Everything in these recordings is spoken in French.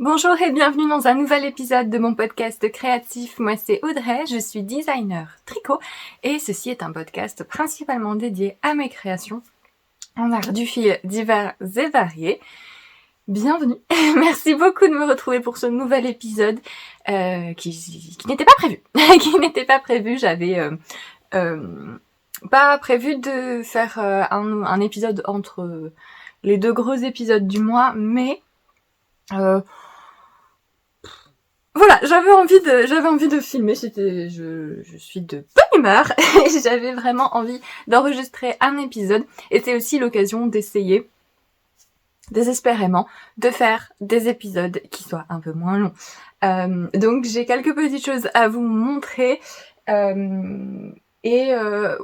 Bonjour et bienvenue dans un nouvel épisode de mon podcast créatif. Moi c'est Audrey, je suis designer tricot et ceci est un podcast principalement dédié à mes créations en art du fil divers et variés. Bienvenue, merci beaucoup de me retrouver pour ce nouvel épisode qui n'était pas prévu. Qui n'était pas prévu, j'avais pas prévu de faire un épisode entre les deux gros épisodes du mois, mais voilà, j'avais envie de filmer, je suis de bonne humeur et j'avais vraiment envie d'enregistrer un épisode et c'est aussi l'occasion d'essayer, désespérément, de faire des épisodes qui soient un peu moins longs. Donc j'ai quelques petites choses à vous montrer et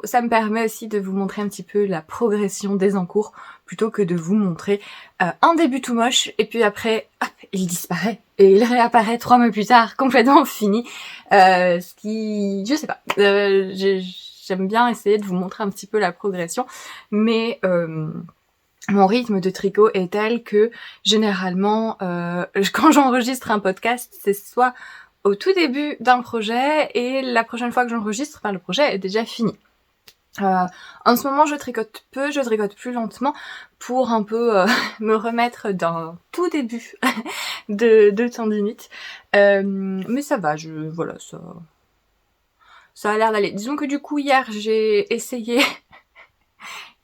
ça me permet aussi de vous montrer un petit peu la progression des encours plutôt que de vous montrer un début tout moche et puis après hop, il disparaît et il réapparaît 3 mois plus tard complètement fini. Ce qui, je sais pas, j'aime bien essayer de vous montrer un petit peu la progression, mais mon rythme de tricot est tel que généralement quand j'enregistre un podcast, c'est soit au tout début d'un projet et la prochaine fois que j'enregistre, le projet est déjà fini. En ce moment, je tricote peu, je tricote plus lentement pour un peu me remettre d'un tout début de tendinite. Mais ça va, voilà, ça a l'air d'aller. Disons que du coup, hier, j'ai essayé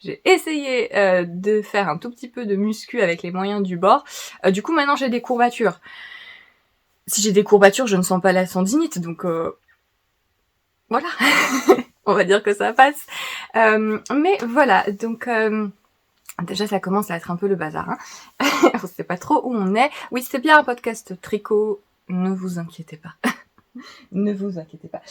de faire un tout petit peu de muscu avec les moyens du bord. Du coup, maintenant, j'ai des courbatures. Si j'ai des courbatures, je ne sens pas la tendinite, donc voilà. On va dire que ça passe. Mais voilà, donc déjà ça commence à être un peu le bazar. Hein. On sait pas trop où on est. Oui, c'est bien un podcast tricot, ne vous inquiétez pas. Ne vous inquiétez pas.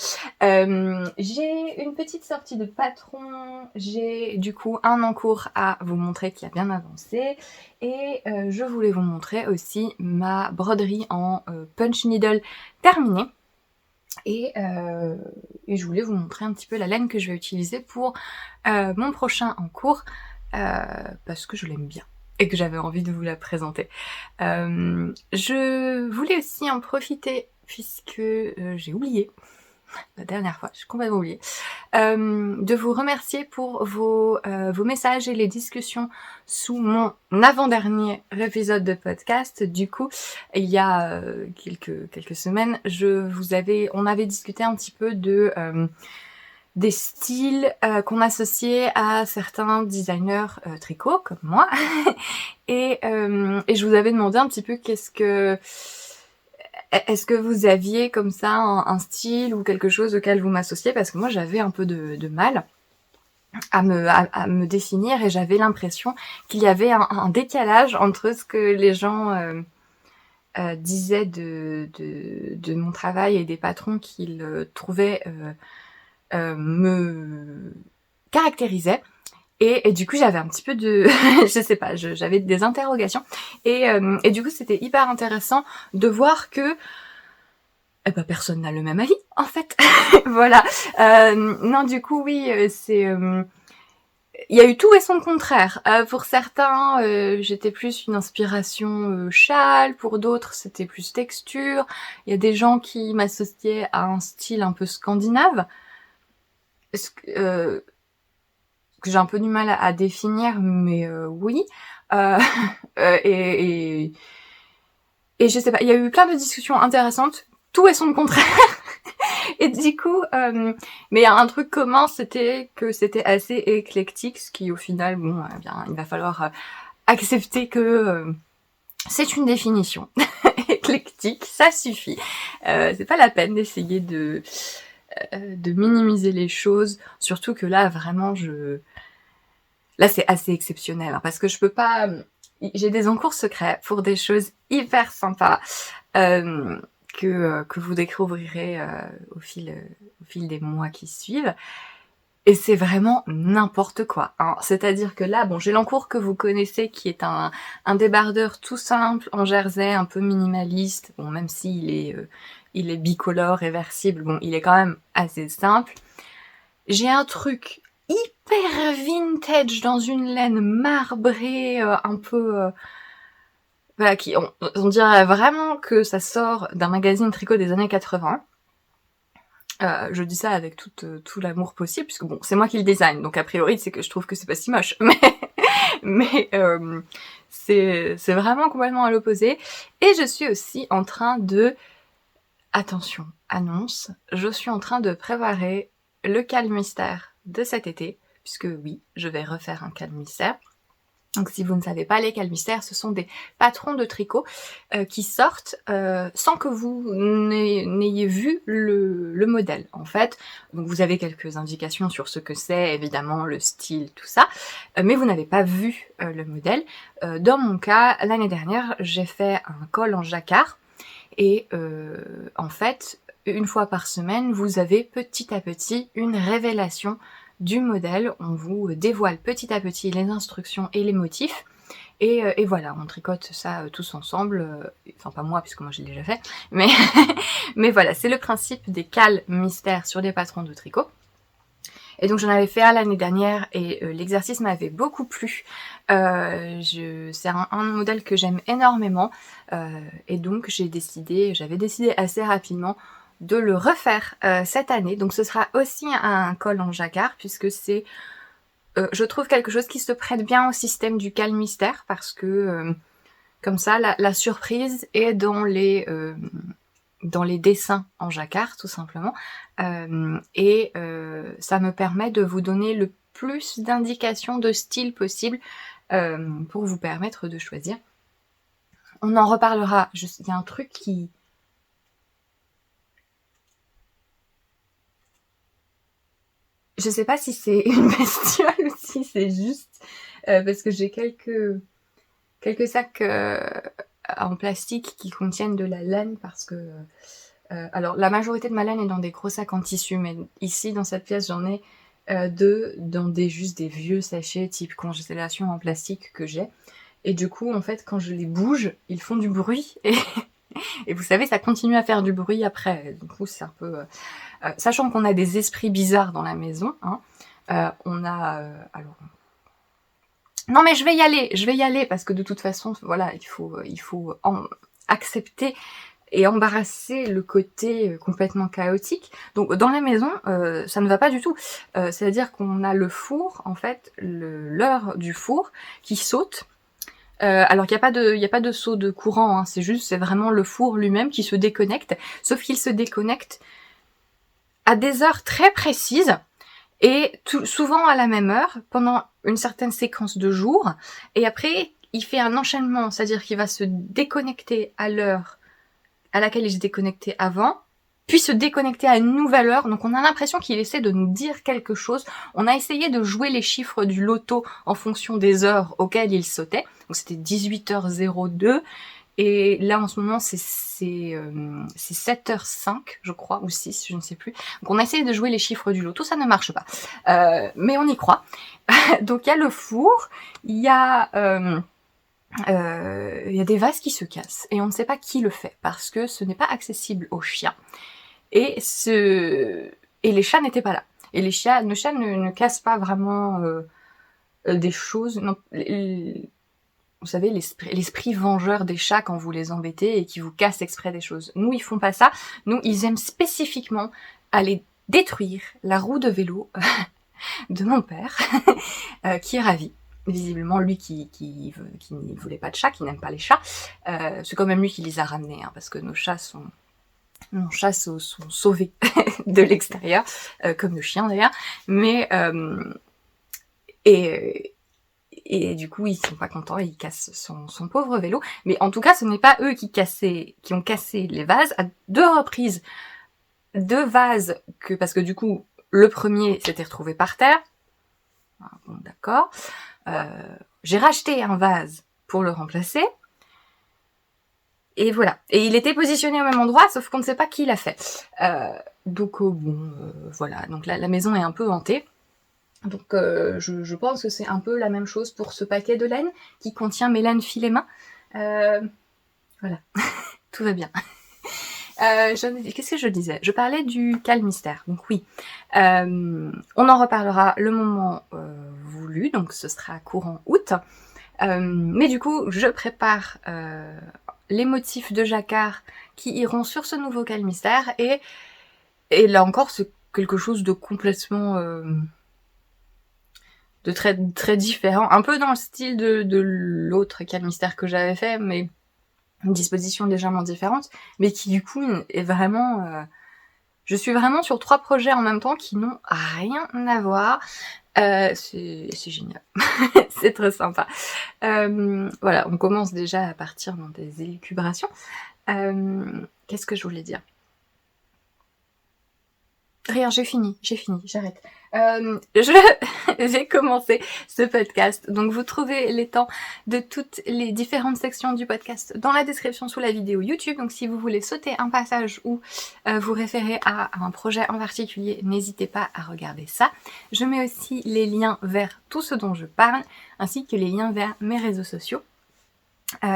J'ai une petite sortie de patron. J'ai du coup un encours à vous montrer qui a bien avancé. Et je voulais vous montrer aussi ma broderie en punch needle terminée. Et je voulais vous montrer un petit peu la laine que je vais utiliser pour mon prochain encours parce que je l'aime bien et que j'avais envie de vous la présenter. Je voulais aussi en profiter puisque j'ai oublié la dernière fois, j'ai complètement oublié, de vous remercier pour vos messages et les discussions sous mon avant-dernier épisode de podcast. Du coup, il y a quelques semaines, on avait discuté un petit peu de des styles qu'on associait à certains designers tricot comme moi et je vous avais demandé un petit peu est-ce que vous aviez comme ça un style ou quelque chose auquel vous m'associez, parce que moi j'avais un peu de mal à me définir et j'avais l'impression qu'il y avait un décalage entre ce que les gens disaient de mon travail et des patrons qu'ils trouvaient me caractérisaient. Et du coup, j'avais un petit peu de... je sais pas, j'avais des interrogations. Et du coup, c'était hyper intéressant de voir que personne n'a le même avis, en fait. Voilà. Non, du coup, oui, c'est... il y a eu tout et son contraire. Pour certains, j'étais plus une inspiration châle. Pour d'autres, c'était plus texture. Il y a des gens qui m'associaient à un style un peu scandinave. Que j'ai un peu du mal à définir, mais oui. Euh, et je sais pas, il y a eu plein de discussions intéressantes, tout et son contraire. Et du coup, mais il y a un truc commun, c'était que c'était assez éclectique, ce qui au final, bon, eh bien, il va falloir accepter que c'est une définition. Éclectique, ça suffit. C'est pas la peine d'essayer de minimiser les choses, surtout que là, vraiment, là, c'est assez exceptionnel, hein, parce que je peux pas... J'ai des encours secrets pour des choses hyper sympas que vous découvrirez au fil des mois qui suivent. Et c'est vraiment n'importe quoi. Hein. C'est-à-dire que là, bon, j'ai l'encours que vous connaissez, qui est un débardeur tout simple, en jersey, un peu minimaliste. Bon, même s'il il est bicolore, réversible, bon, il est quand même assez simple. J'ai un truc hyper vintage dans une laine marbrée, un peu voilà, on dirait vraiment que ça sort d'un magazine tricot des années 80. Je dis ça avec tout l'amour possible, puisque bon, c'est moi qui le design, donc a priori c'est que je trouve que c'est pas si moche, mais c'est vraiment complètement à l'opposé. Et je suis aussi en train de, attention, annonce, je suis en train de préparer le calme mystère de cet été, puisque oui, je vais refaire un calme mystère. Donc si vous ne savez pas, les calmistères, ce sont des patrons de tricot qui sortent sans que vous n'ayez vu le modèle. En fait, donc vous avez quelques indications sur ce que c'est, évidemment, le style, tout ça, mais vous n'avez pas vu le modèle. Dans mon cas, l'année dernière, j'ai fait un col en jacquard et en fait, une fois par semaine, vous avez petit à petit une révélation du modèle. On vous dévoile petit à petit les instructions et les motifs. Et voilà, on tricote ça tous ensemble. Enfin, pas moi, puisque moi j'ai déjà fait. Mais, mais voilà, c'est le principe des cales mystères sur des patrons de tricot. Et donc j'en avais fait un l'année dernière et l'exercice m'avait beaucoup plu. C'est un modèle que j'aime énormément. Et donc j'avais décidé assez rapidement de le refaire cette année. Donc ce sera aussi un col en jacquard, puisque c'est, je trouve, quelque chose qui se prête bien au système du calme mystère, parce que comme ça la surprise est dans les dessins en jacquard, tout simplement. Et ça me permet de vous donner le plus d'indications de style possible pour vous permettre de choisir. On en reparlera. Il y a un truc qui... Je sais pas si c'est une bestiole ou si c'est juste parce que j'ai quelques sacs en plastique qui contiennent de la laine, parce que alors la majorité de ma laine est dans des gros sacs en tissu, mais ici dans cette pièce j'en ai deux dans juste des vieux sachets type congélation en plastique que j'ai. Et du coup, en fait, quand je les bouge, ils font du bruit. Et vous savez, ça continue à faire du bruit après. Du coup, c'est un peu... sachant qu'on a des esprits bizarres dans la maison, hein, on a... alors... Non mais je vais y aller, parce que de toute façon, voilà, il faut accepter et embarrasser le côté complètement chaotique. Donc dans la maison, ça ne va pas du tout. C'est-à-dire qu'on a le four, en fait, l'heure du four qui saute. Alors qu'il n'y a pas de saut de courant, hein, c'est vraiment le four lui-même qui se déconnecte, sauf qu'il se déconnecte à des heures très précises, et souvent à la même heure, pendant une certaine séquence de jours, et après il fait un enchaînement, c'est-à-dire qu'il va se déconnecter à l'heure à laquelle il se déconnectait avant, puis se déconnecter à une nouvelle heure. Donc on a l'impression qu'il essaie de nous dire quelque chose. On a essayé de jouer les chiffres du loto en fonction des heures auxquelles il sautait. Donc c'était 18h02. Et là en ce moment c'est 7h05 je crois, ou 6, je ne sais plus. Donc on a essayé de jouer les chiffres du loto, ça ne marche pas. Mais on y croit. Donc il y a le four, il y a des vases qui se cassent et on ne sait pas qui le fait, parce que ce n'est pas accessible aux chiens, et les chats n'étaient pas là, et les chats ne cassent pas vraiment des choses, non, vous savez, l'esprit vengeur des chats quand vous les embêtez et qui vous cassent exprès des choses. Nous, ils font pas ça. Nous, ils aiment spécifiquement aller détruire la roue de vélo de mon père, qui est ravi. Visiblement, lui qui ne voulait pas de chat, qui n'aime pas les chats. C'est quand même lui qui les a ramenés, hein, parce que nos chats sont sauvés de l'extérieur, comme le chien d'ailleurs. Mais et du coup, ils sont pas contents, ils cassent son pauvre vélo. Mais en tout cas, ce n'est pas eux qui ont cassé les vases. À 2 reprises, 2 vases, parce que du coup, le premier s'était retrouvé par terre. Ah, bon, d'accord. J'ai racheté un vase pour le remplacer. Et voilà. Et il était positionné au même endroit, sauf qu'on ne sait pas qui l'a fait. Donc voilà. Donc la maison est un peu hantée. Donc je pense que c'est un peu la même chose pour ce paquet de laine qui contient mes laines filets main. Voilà. Tout va bien. Qu'est-ce que je disais? Je parlais du calme mystère. Donc oui, on en reparlera le moment voulu, donc ce sera courant août. Mais du coup, je prépare les motifs de jacquard qui iront sur ce nouveau calmistère, et là encore, c'est quelque chose de complètement... de très, très différent, un peu dans le style de l'autre calmistère que j'avais fait, mais une disposition légèrement différente, mais qui du coup est vraiment... je suis vraiment sur 3 projets en même temps qui n'ont rien à voir. C'est génial. C'est très sympa. Voilà, on commence déjà à partir dans des élucubrations. Qu'est-ce que je voulais dire ? Rien, j'ai fini, j'arrête. Je vais commencer ce podcast. Donc vous trouvez les temps de toutes les différentes sections du podcast dans la description sous la vidéo YouTube. Donc si vous voulez sauter un passage ou vous référer à un projet en particulier, n'hésitez pas à regarder ça. Je mets aussi les liens vers tout ce dont je parle, ainsi que les liens vers mes réseaux sociaux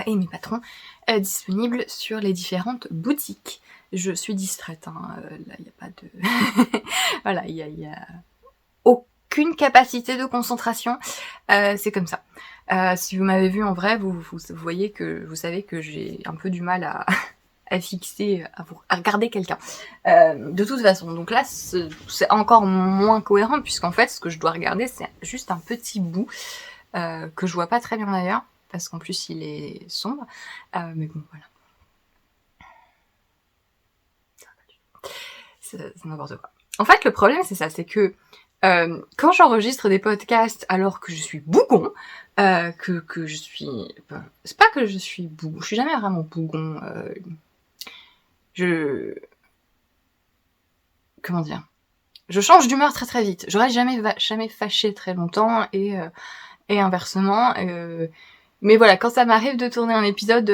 et mes patrons disponibles sur les différentes boutiques. Je suis distraite, hein. Là il n'y a pas de... voilà, il y a aucune capacité de concentration, c'est comme ça. Si vous m'avez vu en vrai, vous voyez que, vous savez que j'ai un peu du mal à fixer, à regarder quelqu'un. De toute façon, donc là c'est encore moins cohérent, puisqu'en fait ce que je dois regarder c'est juste un petit bout, que je vois pas très bien d'ailleurs, parce qu'en plus il est sombre, mais bon voilà. C'est n'importe quoi. En fait, le problème, c'est ça, c'est que quand j'enregistre des podcasts alors que je suis bougon, que je suis... c'est pas que je suis bougon, je suis jamais vraiment bougon. Comment dire ? Je change d'humeur très très vite. J'aurais jamais fâché très longtemps, et inversement. Mais voilà, quand ça m'arrive de tourner un épisode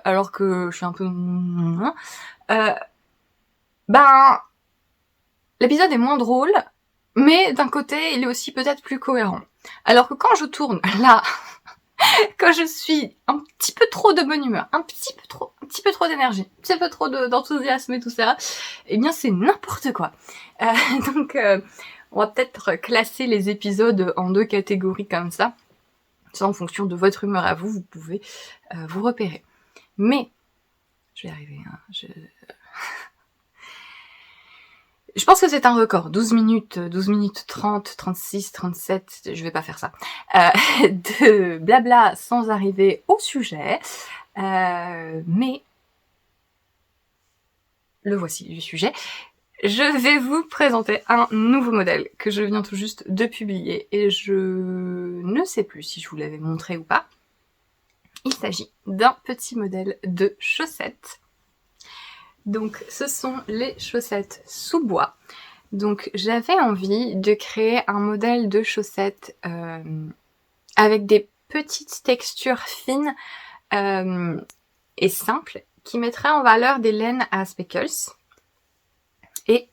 alors que je suis un peu... l'épisode est moins drôle, mais d'un côté, il est aussi peut-être plus cohérent. Alors que quand je tourne, là, quand je suis un petit peu trop de bonne humeur, un petit peu trop d'énergie, un petit peu trop d'enthousiasme et tout ça, eh bien c'est n'importe quoi. Donc on va peut-être classer les épisodes en 2 catégories comme ça. Ça, en fonction de votre humeur à vous, vous pouvez vous repérer. Mais, je vais y arriver, hein, je pense que c'est un record, 12 minutes 30, 36, 37, je vais pas faire ça, de blabla sans arriver au sujet, mais le voici, le sujet. Je vais vous présenter un nouveau modèle que je viens tout juste de publier, et je ne sais plus si je vous l'avais montré ou pas. Il s'agit d'un petit modèle de chaussettes. Donc ce sont les chaussettes sous bois. Donc j'avais envie de créer un modèle de chaussettes avec des petites textures fines et simples, qui mettraient en valeur des laines à speckles. Et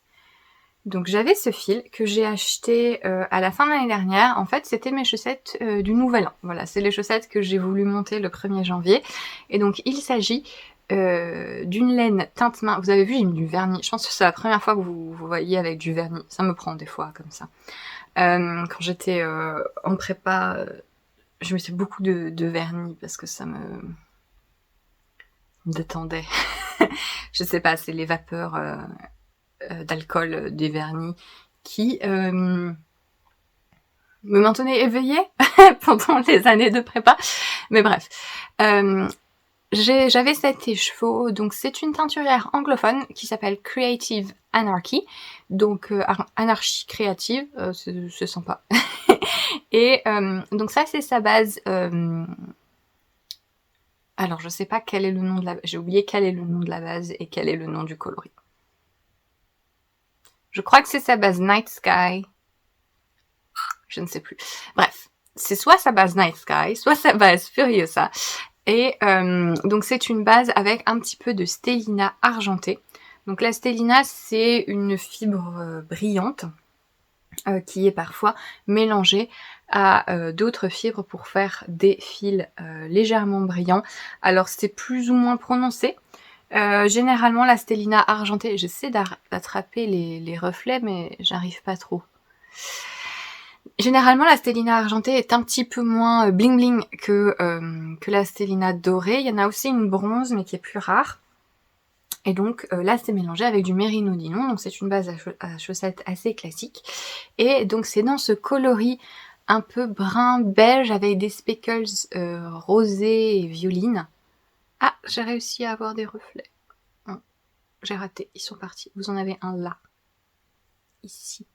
donc j'avais ce fil que j'ai acheté à la fin de l'année dernière. En fait c'était mes chaussettes du Nouvel An. Voilà, c'est les chaussettes que j'ai voulu monter le 1er janvier. Et donc il s'agit d'une laine teinte main. Vous avez vu, j'ai mis du vernis. Je pense que c'est la première fois que vous voyez avec du vernis. Ça me prend des fois comme ça. Quand j'étais en prépa, je mettais beaucoup de vernis parce que ça me détendait. Je sais pas, c'est les vapeurs d'alcool des vernis qui me maintenaient éveillée pendant les années de prépa. Mais bref. J'avais cet écheveau, donc c'est une teinturière anglophone qui s'appelle Creative Anarchy, donc anarchie créative, c'est sympa. Et donc ça c'est sa base, alors je sais pas quel est le nom de la... j'ai oublié quel est le nom de la base et quel est le nom du coloris. Je crois que c'est sa base Night Sky, je ne sais plus. Bref, c'est soit sa base Night Sky, soit sa base Furiosa. Et donc c'est une base avec un petit peu de stellina argenté. Donc la stellina c'est une fibre brillante qui est parfois mélangée à d'autres fibres pour faire des fils légèrement brillants. Alors c'est plus ou moins prononcé. Généralement la stellina argentée, j'essaie d'attraper les reflets mais j'arrive pas trop. Généralement, la stellina argentée est un petit peu moins bling bling que la stellina dorée. Il y en a aussi une bronze, mais qui est plus rare. Et donc là, c'est mélangé avec du Merino Nylon, donc c'est une base à chaussettes assez classique. Et donc c'est dans ce coloris un peu brun beige avec des speckles rosés et violines. Ah, j'ai réussi à avoir des reflets. Oh, j'ai raté, ils sont partis. Vous en avez un là. Ici.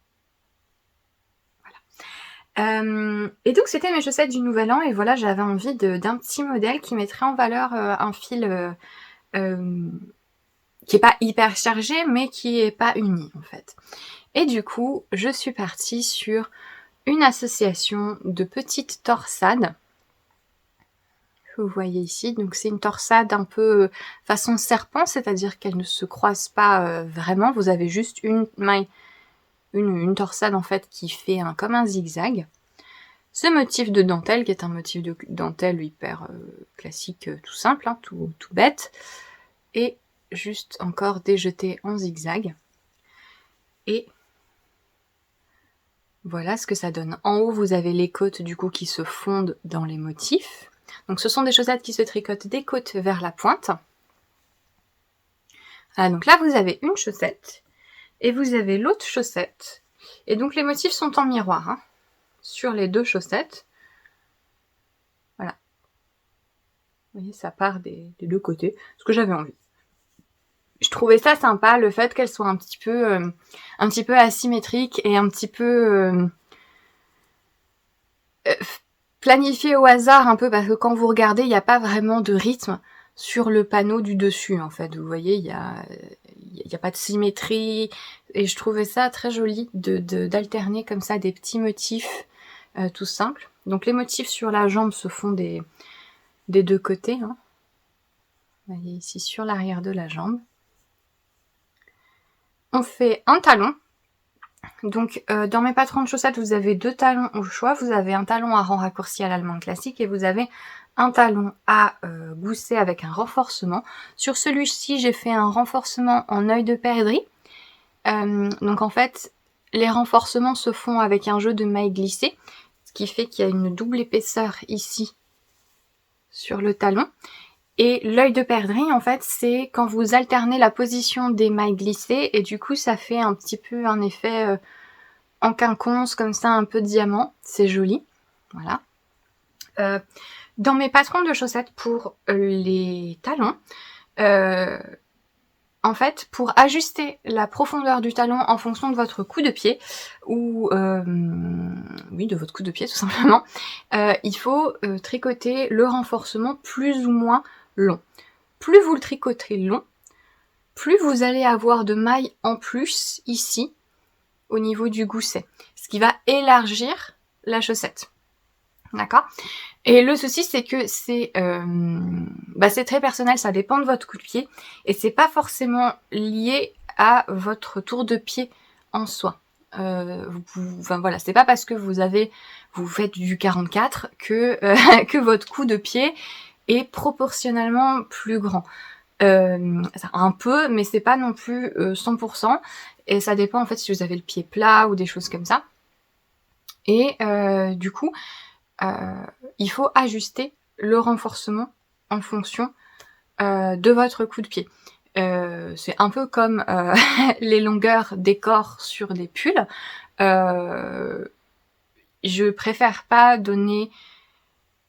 Et donc c'était mes chaussettes du Nouvel An, et voilà, j'avais envie d'un petit modèle qui mettrait en valeur un fil qui est pas hyper chargé, mais qui est pas uni en fait. Et du coup, je suis partie sur une association de petites torsades. Vous voyez ici, donc c'est une torsade un peu façon serpent, c'est-à-dire qu'elle ne se croise pas vraiment. Vous avez juste une maille, une torsade en fait qui fait comme un zigzag. Ce motif de dentelle, qui est un motif de dentelle hyper classique, tout simple, hein, tout bête, et juste encore déjeté en zigzag. Et voilà ce que ça donne. En haut, vous avez les côtes du coup qui se fondent dans les motifs. Donc ce sont des chaussettes qui se tricotent des côtes vers la pointe. Voilà, donc là vous avez une chaussette et vous avez l'autre chaussette. Et donc les motifs sont en miroir hein, sur les deux chaussettes. Voilà. Vous voyez, ça part des deux côtés, ce que j'avais envie. Je trouvais ça sympa, le fait qu'elle soit un petit peu asymétrique et un petit peu planifiée au hasard un peu, parce que quand vous regardez, il n'y a pas vraiment de rythme sur le panneau du dessus en fait. Vous voyez, il y a pas de symétrie, et je trouvais ça très joli d'alterner comme ça des petits motifs tout simples. Donc les motifs sur la jambe se font des deux côtés. Hein. Vous voyez ici sur l'arrière de la jambe. On fait un talon. Donc dans mes patrons de chaussettes, vous avez deux talons au choix. Vous avez un talon à rang raccourci à l'allemande classique et vous avez un talon à gousset avec un renforcement. Sur celui-ci, j'ai fait un renforcement en œil de perdrix. Donc en fait, les renforcements se font avec un jeu de mailles glissées, ce qui fait qu'il y a une double épaisseur ici sur le talon. Et l'œil de perdrix, en fait, c'est quand vous alternez la position des mailles glissées, et du coup, ça fait un petit peu un effet en quinconce, comme ça, un peu diamant. C'est joli. Voilà. Dans mes patrons de chaussettes pour les talons, en fait, pour ajuster la profondeur du talon en fonction de votre coup de pied, ou oui, de votre coup de pied tout simplement, il faut tricoter le renforcement plus ou moins long. Plus vous le tricotez long, plus vous allez avoir de mailles en plus ici, au niveau du gousset, ce qui va élargir la chaussette. D'accord ? Et le souci, c'est que c'est très personnel, ça dépend de votre coup de pied, et c'est pas forcément lié à votre tour de pied en soi. Voilà, c'est pas parce que vous faites du 44 que votre coup de pied est proportionnellement plus grand. Un peu, mais c'est pas non plus 100%, et ça dépend en fait si vous avez le pied plat ou des choses comme ça. Et du coup, il faut ajuster le renforcement en fonction de votre coup de pied. C'est un peu comme les longueurs des corps sur des pulls. Je préfère pas donner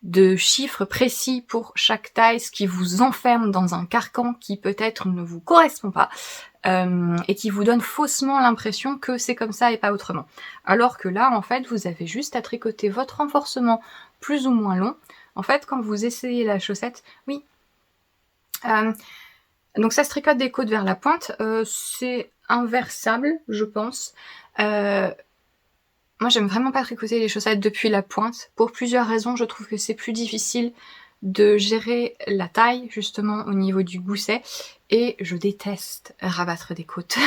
de chiffres précis pour chaque taille, ce qui vous enferme dans un carcan qui peut-être ne vous correspond pas, et qui vous donne faussement l'impression que c'est comme ça et pas autrement. Alors que là, en fait, vous avez juste à tricoter votre renforcement plus ou moins long. En fait, quand vous essayez la chaussette, oui. Donc ça se tricote des côtes vers la pointe, c'est inversable, je pense. Moi, j'aime vraiment pas tricoter les chaussettes depuis la pointe. Pour plusieurs raisons, je trouve que c'est plus difficile de gérer la taille, justement, au niveau du gousset. Et je déteste rabattre des côtes.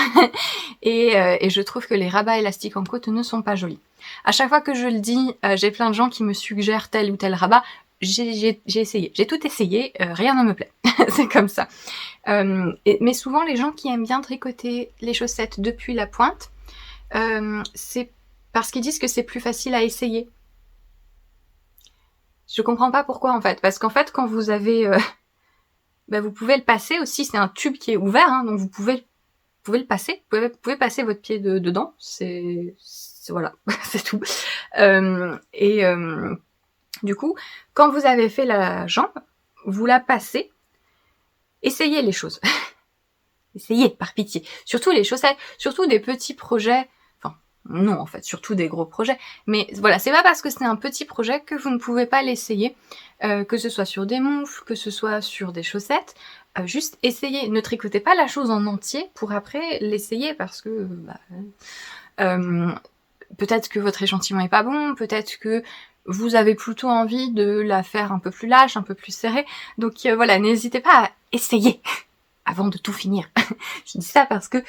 et je trouve que les rabats élastiques en côte ne sont pas jolis. À chaque fois que je le dis, j'ai plein de gens qui me suggèrent tel ou tel rabat. J'ai essayé. J'ai tout essayé, rien ne me plaît. C'est comme ça. Mais souvent, les gens qui aiment bien tricoter les chaussettes depuis la pointe, c'est parce qu'ils disent que c'est plus facile à essayer. Je comprends pas pourquoi en fait, parce qu'en fait quand vous avez... vous pouvez le passer aussi, c'est un tube qui est ouvert, hein, donc vous pouvez le passer, vous pouvez passer votre pied dedans, c'est voilà, c'est tout. Du coup, quand vous avez fait la jambe, vous la passez, essayez les choses. Essayez, par pitié. Surtout les chaussettes, surtout des petits projets, enfin, non en fait, surtout des gros projets, mais voilà, c'est pas parce que c'est un petit projet que vous ne pouvez pas l'essayer, que ce soit sur des moufles, que ce soit sur des chaussettes, juste essayez, ne tricotez pas la chose en entier pour après l'essayer parce que peut-être que votre échantillon est pas bon, peut-être que vous avez plutôt envie de la faire un peu plus lâche, un peu plus serrée, donc voilà, n'hésitez pas à essayer avant de tout finir. Je dis ça parce que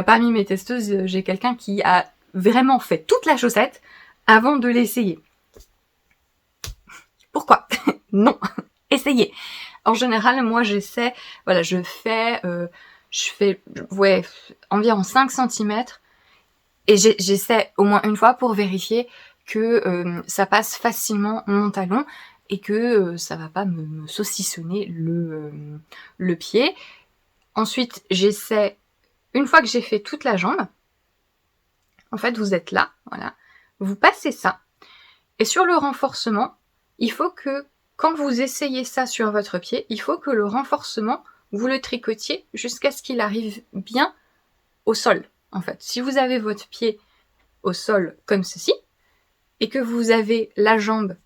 parmi mes testeuses, j'ai quelqu'un qui a vraiment fait toute la chaussette avant de l'essayer. Pourquoi? Non, essayez. En général, moi j'essaie, voilà, je fais environ 5 cm et j'essaie au moins une fois pour vérifier que ça passe facilement mon talon et que ça va pas me saucissonner le pied. Ensuite, j'essaie, une fois que j'ai fait toute la jambe, en fait, vous êtes là, voilà, vous passez ça, et sur le renforcement, il faut que, quand vous essayez ça sur votre pied, il faut que le renforcement, vous le tricotiez jusqu'à ce qu'il arrive bien au sol, en fait. Si vous avez votre pied au sol comme ceci, et que vous avez la jambe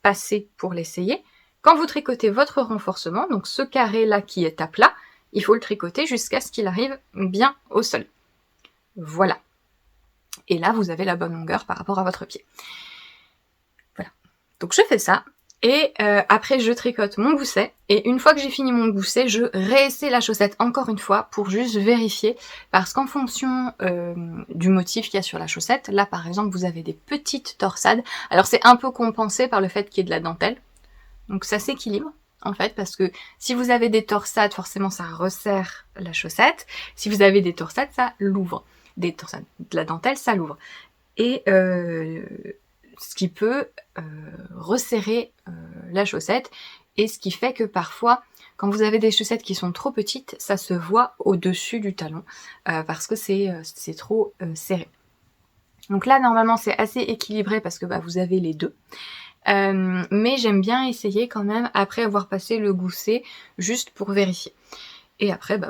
passée pour l'essayer, quand vous tricotez votre renforcement, donc ce carré-là qui est à plat, il faut le tricoter jusqu'à ce qu'il arrive bien au sol. Voilà. Et là, vous avez la bonne longueur par rapport à votre pied. Voilà. Donc je fais ça. Et après, je tricote mon gousset. Et une fois que j'ai fini mon gousset, je réessaie la chaussette encore une fois pour juste vérifier. Parce qu'en fonction du motif qu'il y a sur la chaussette, là par exemple, vous avez des petites torsades. Alors c'est un peu compensé par le fait qu'il y ait de la dentelle. Donc ça s'équilibre. En fait, parce que si vous avez des torsades, forcément ça resserre la chaussette. Si vous avez des torsades, ça l'ouvre. Des torsades, de la dentelle, ça l'ouvre. Et ce qui peut resserrer la chaussette. Et ce qui fait que parfois, quand vous avez des chaussettes qui sont trop petites, ça se voit au-dessus du talon. Parce que c'est trop serré. Donc là, normalement, c'est assez équilibré parce que vous avez les deux. Mais j'aime bien essayer quand même après avoir passé le gousset juste pour vérifier. Et après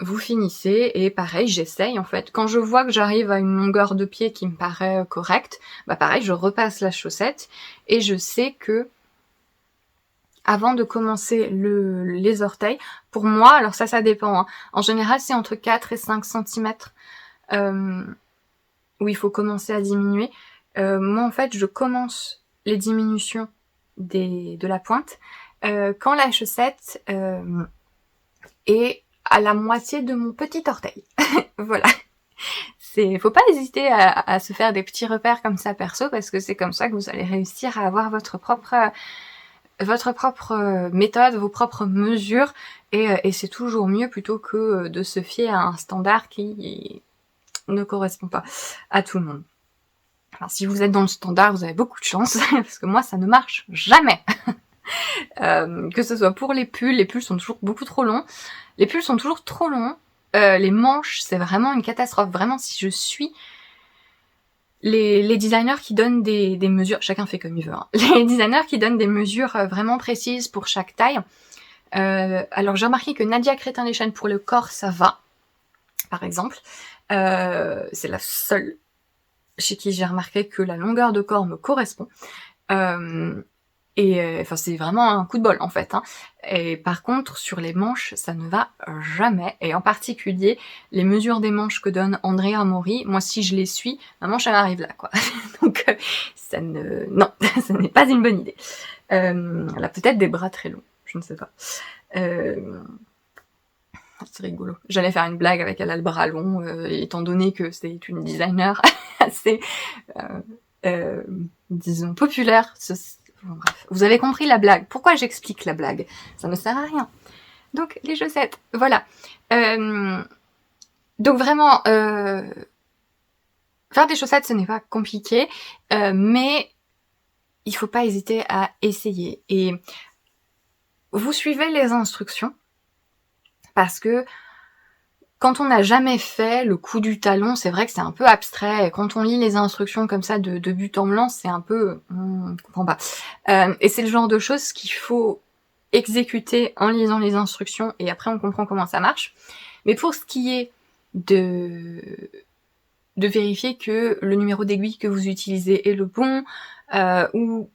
vous finissez et pareil j'essaye en fait. Quand je vois que j'arrive à une longueur de pied qui me paraît correcte, pareil je repasse la chaussette et je sais que avant de commencer les orteils, pour moi, alors ça dépend, hein. En général c'est entre 4 et 5 cm où il faut commencer à diminuer. Moi en fait je commence les diminutions de la pointe quand la chaussette est à la moitié de mon petit orteil. Voilà. Faut pas hésiter à se faire des petits repères comme ça perso parce que c'est comme ça que vous allez réussir à avoir votre propre méthode, vos propres mesures et c'est toujours mieux plutôt que de se fier à un standard qui ne correspond pas à tout le monde. Alors si vous êtes dans le standard, vous avez beaucoup de chance, parce que moi ça ne marche jamais. Que ce soit pour les pulls sont toujours beaucoup trop longs. Les pulls sont toujours trop longs. Les manches, c'est vraiment une catastrophe. Vraiment, si je suis les designers qui donnent des mesures, chacun fait comme il veut, hein. Les designers qui donnent des mesures vraiment précises pour chaque taille. Alors j'ai remarqué que Nadia Crétin-Lechaine pour le corps, ça va, par exemple. C'est la seule chez qui j'ai remarqué que la longueur de corps me correspond. C'est vraiment un coup de bol en fait, hein. Et par contre sur les manches ça ne va jamais, et en particulier les mesures des manches que donne Andrea Mori, moi si je les suis, ma manche elle arrive là quoi. Donc non, ce n'est pas une bonne idée. Elle a peut-être des bras très longs, je ne sais pas. C'est rigolo. J'allais faire une blague avec elle a le bras long, étant donné que c'est une designer assez disons populaire. Bon, bref, vous avez compris la blague. Pourquoi j'explique la blague? Ça ne sert à rien. Donc, les chaussettes, voilà. Donc vraiment, Faire des chaussettes, ce n'est pas compliqué, mais il faut pas hésiter à essayer. Et vous suivez les instructions, parce que quand on n'a jamais fait le coup du talon, c'est vrai que c'est un peu abstrait. Et quand on lit les instructions comme ça de but en blanc, c'est un peu... je comprends pas. Et c'est le genre de choses qu'il faut exécuter en lisant les instructions, et après on comprend comment ça marche. Mais pour ce qui est de vérifier que le numéro d'aiguille que vous utilisez est le bon, ou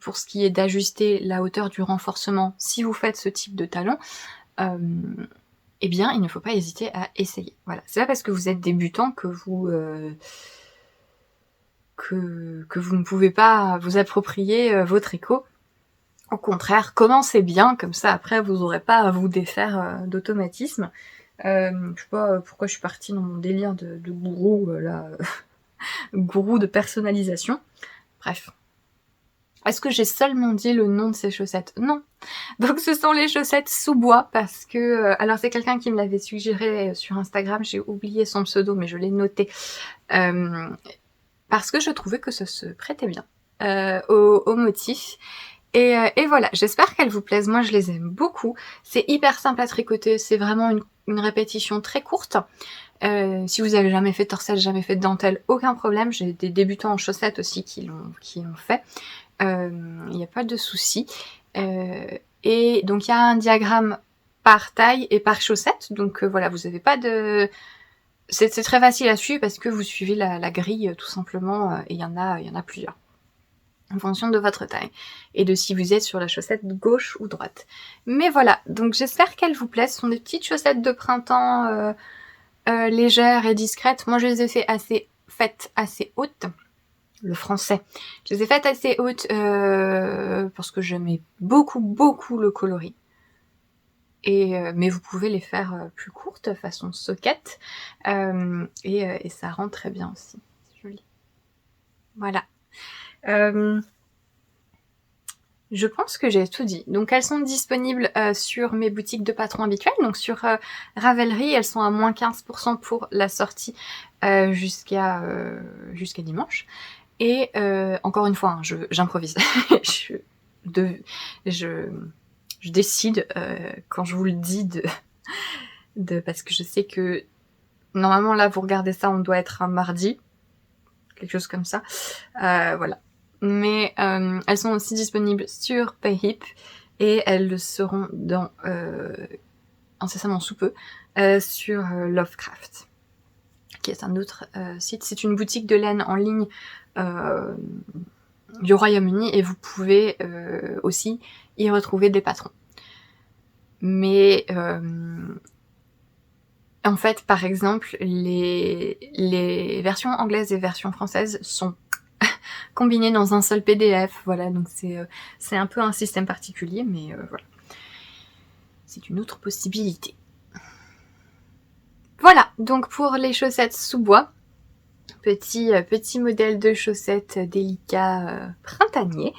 pour ce qui est d'ajuster la hauteur du renforcement si vous faites ce type de talon, eh bien il ne faut pas hésiter à essayer. Voilà, c'est pas parce que vous êtes débutant que vous ne pouvez pas vous approprier vos tricots. Au contraire, commencez bien, comme ça après vous n'aurez pas à vous défaire d'automatisme. Je sais pas pourquoi je suis partie dans mon délire de gourou, gourou de personnalisation. Bref. Est-ce que j'ai seulement dit le nom de ces chaussettes? Non. Donc ce sont les chaussettes sous bois, parce que... alors c'est quelqu'un qui me l'avait suggéré sur Instagram, j'ai oublié son pseudo, mais je l'ai noté. Parce que je trouvais que ça se prêtait bien au motif. Et voilà, j'espère qu'elles vous plaisent. Moi, je les aime beaucoup. C'est hyper simple à tricoter. C'est vraiment une répétition très courte. Si vous avez jamais fait de torsette, jamais fait de dentelle, aucun problème. J'ai des débutants en chaussettes aussi qui l'ont fait. Il n'y a pas de souci. Et donc, il y a un diagramme par taille et par chaussette. Donc, voilà, vous n'avez pas de... C'est très facile à suivre parce que vous suivez la grille, tout simplement. Et il y en a plusieurs, en fonction de votre taille et de si vous êtes sur la chaussette gauche ou droite. Mais voilà, donc j'espère qu'elles vous plaisent. Ce sont des petites chaussettes de printemps légères et discrètes. Moi, je les ai faites assez hautes. Le français. Je les ai faites assez hautes parce que j'aimais beaucoup le coloris. Mais vous pouvez les faire plus courtes, façon socket. Et ça rend très bien aussi. C'est joli. Voilà. Je pense que j'ai tout dit. Donc elles sont disponibles sur mes boutiques de patrons habituelles. Donc sur Ravelry, elles sont à moins 15% pour la sortie jusqu'à dimanche. Et encore une fois, hein, j'improvise. je décide quand je vous le dis parce que je sais que normalement là vous regardez ça, on doit être un mardi, quelque chose comme ça. Voilà. Mais elles sont aussi disponibles sur Payhip et elles le seront dans incessamment sous peu sur Lovecraft, qui est un autre site. C'est une boutique de laine en ligne du Royaume-Uni et vous pouvez aussi y retrouver des patrons. Mais en fait, par exemple, les versions anglaises et versions françaises sont combinées dans un seul PDF. Voilà, donc c'est un peu un système particulier, mais voilà. C'est une autre possibilité. Voilà, donc pour les chaussettes sous bois, petit modèle de chaussettes délicat printanier.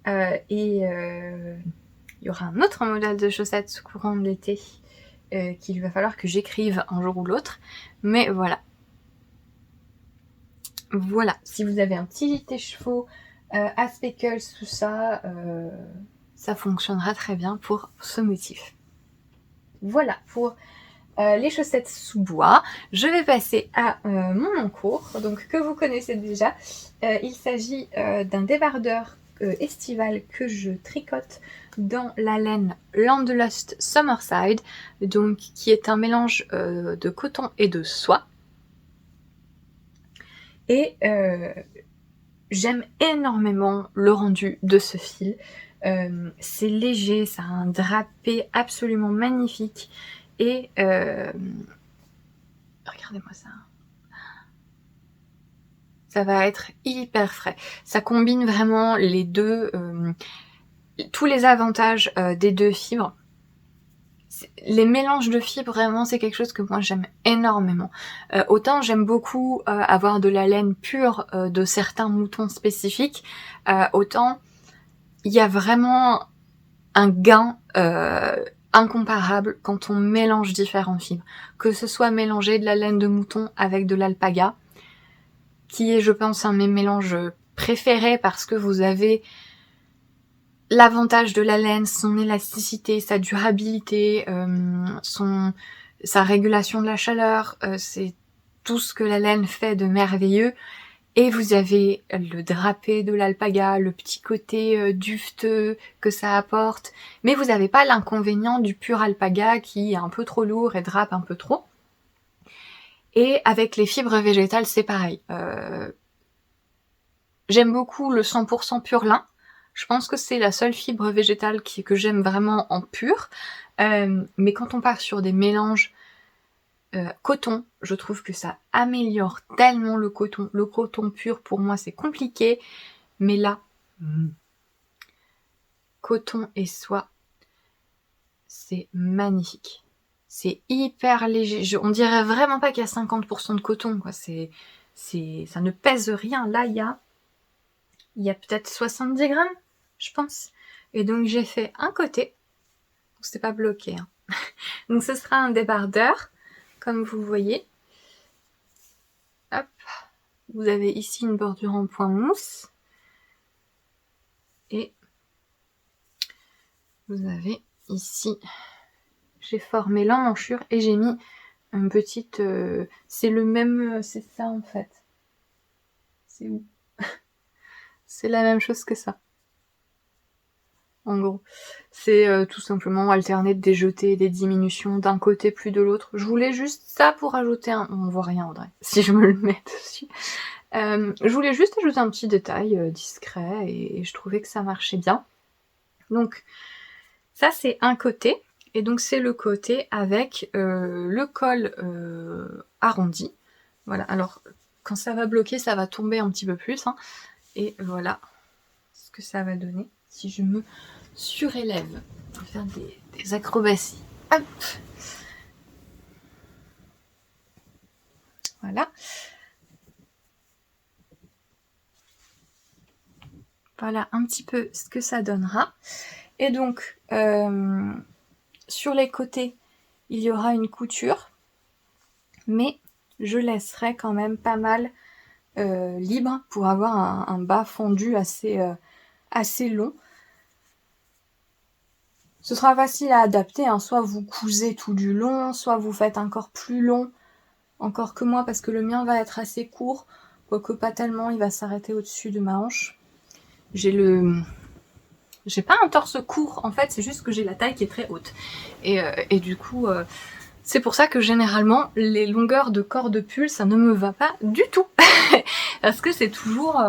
Et il y aura un autre modèle de chaussettes courant de l'été qu'il va falloir que j'écrive un jour ou l'autre. Mais voilà. Voilà, si vous avez un petit écheveau à speckles, tout ça, ça fonctionnera très bien pour ce motif. Voilà pour les chaussettes sous bois. Je vais passer à mon encours, donc que vous connaissez déjà. Il s'agit d'un débardeur estival que je tricote dans la laine Landlust Summerside, donc qui est un mélange de coton et de soie. Et j'aime énormément le rendu de ce fil. C'est léger, ça a un drapé absolument magnifique. Et regardez-moi ça. Ça va être hyper frais. Ça combine vraiment les deux, tous les avantages des deux fibres. Les mélanges de fibres, vraiment, c'est quelque chose que moi j'aime énormément. Autant j'aime beaucoup avoir de la laine pure de certains moutons spécifiques, autant il y a vraiment un gain incomparable quand on mélange différentes fibres. Que ce soit mélanger de la laine de mouton avec de l'alpaga, qui est, je pense, un de mes mélanges préférés parce que vous avez l'avantage de la laine, son élasticité, sa durabilité, sa régulation de la chaleur, c'est tout ce que la laine fait de merveilleux. Et vous avez le drapé de l'alpaga, le petit côté duveteux que ça apporte. Mais vous n'avez pas l'inconvénient du pur alpaga qui est un peu trop lourd et drape un peu trop. Et avec les fibres végétales, c'est pareil. J'aime beaucoup le 100% pur lin. Je pense que c'est la seule fibre végétale que j'aime vraiment en pur. Mais quand on part sur des mélanges coton, je trouve que ça améliore tellement le coton. Le coton pur, pour moi, c'est compliqué. Mais là, coton et soie, c'est magnifique. C'est hyper léger. On dirait vraiment pas qu'il y a 50% de coton, quoi. Ça ne pèse rien. Là, il y a peut-être 70 grammes, je pense. Et donc, j'ai fait un côté. C'est pas bloqué, hein. Donc, ce sera un débardeur, comme vous voyez. Hop. Vous avez ici une bordure en point mousse. Et vous avez ici, j'ai formé l'emmanchure et j'ai mis une petite... c'est le même... c'est ça en fait. C'est où? C'est la même chose que ça. En gros. C'est tout simplement alterner des jetés et des diminutions d'un côté plus de l'autre. Je voulais juste ça pour ajouter un... On voit rien Audrey, si je me le mets dessus. Je voulais juste ajouter un petit détail discret et je trouvais que ça marchait bien. Donc ça c'est un côté. Et donc c'est le côté avec le col arrondi. Voilà, alors quand ça va bloquer, ça va tomber un petit peu plus. Hein. Et voilà ce que ça va donner si je me surélève. On va faire des acrobaties. Hop. Voilà. Voilà un petit peu ce que ça donnera. Et donc, sur les côtés, il y aura une couture. Mais je laisserai quand même pas mal libre pour avoir un bas fondu assez long. Ce sera facile à adapter, hein. Soit vous cousez tout du long, soit vous faites encore plus long, encore que moi, parce que le mien va être assez court, quoique pas tellement, il va s'arrêter au-dessus de ma hanche. J'ai pas un torse court, en fait, c'est juste que j'ai la taille qui est très haute. Et du coup, c'est pour ça que généralement, les longueurs de corps de pull, ça ne me va pas du tout. Parce que c'est toujours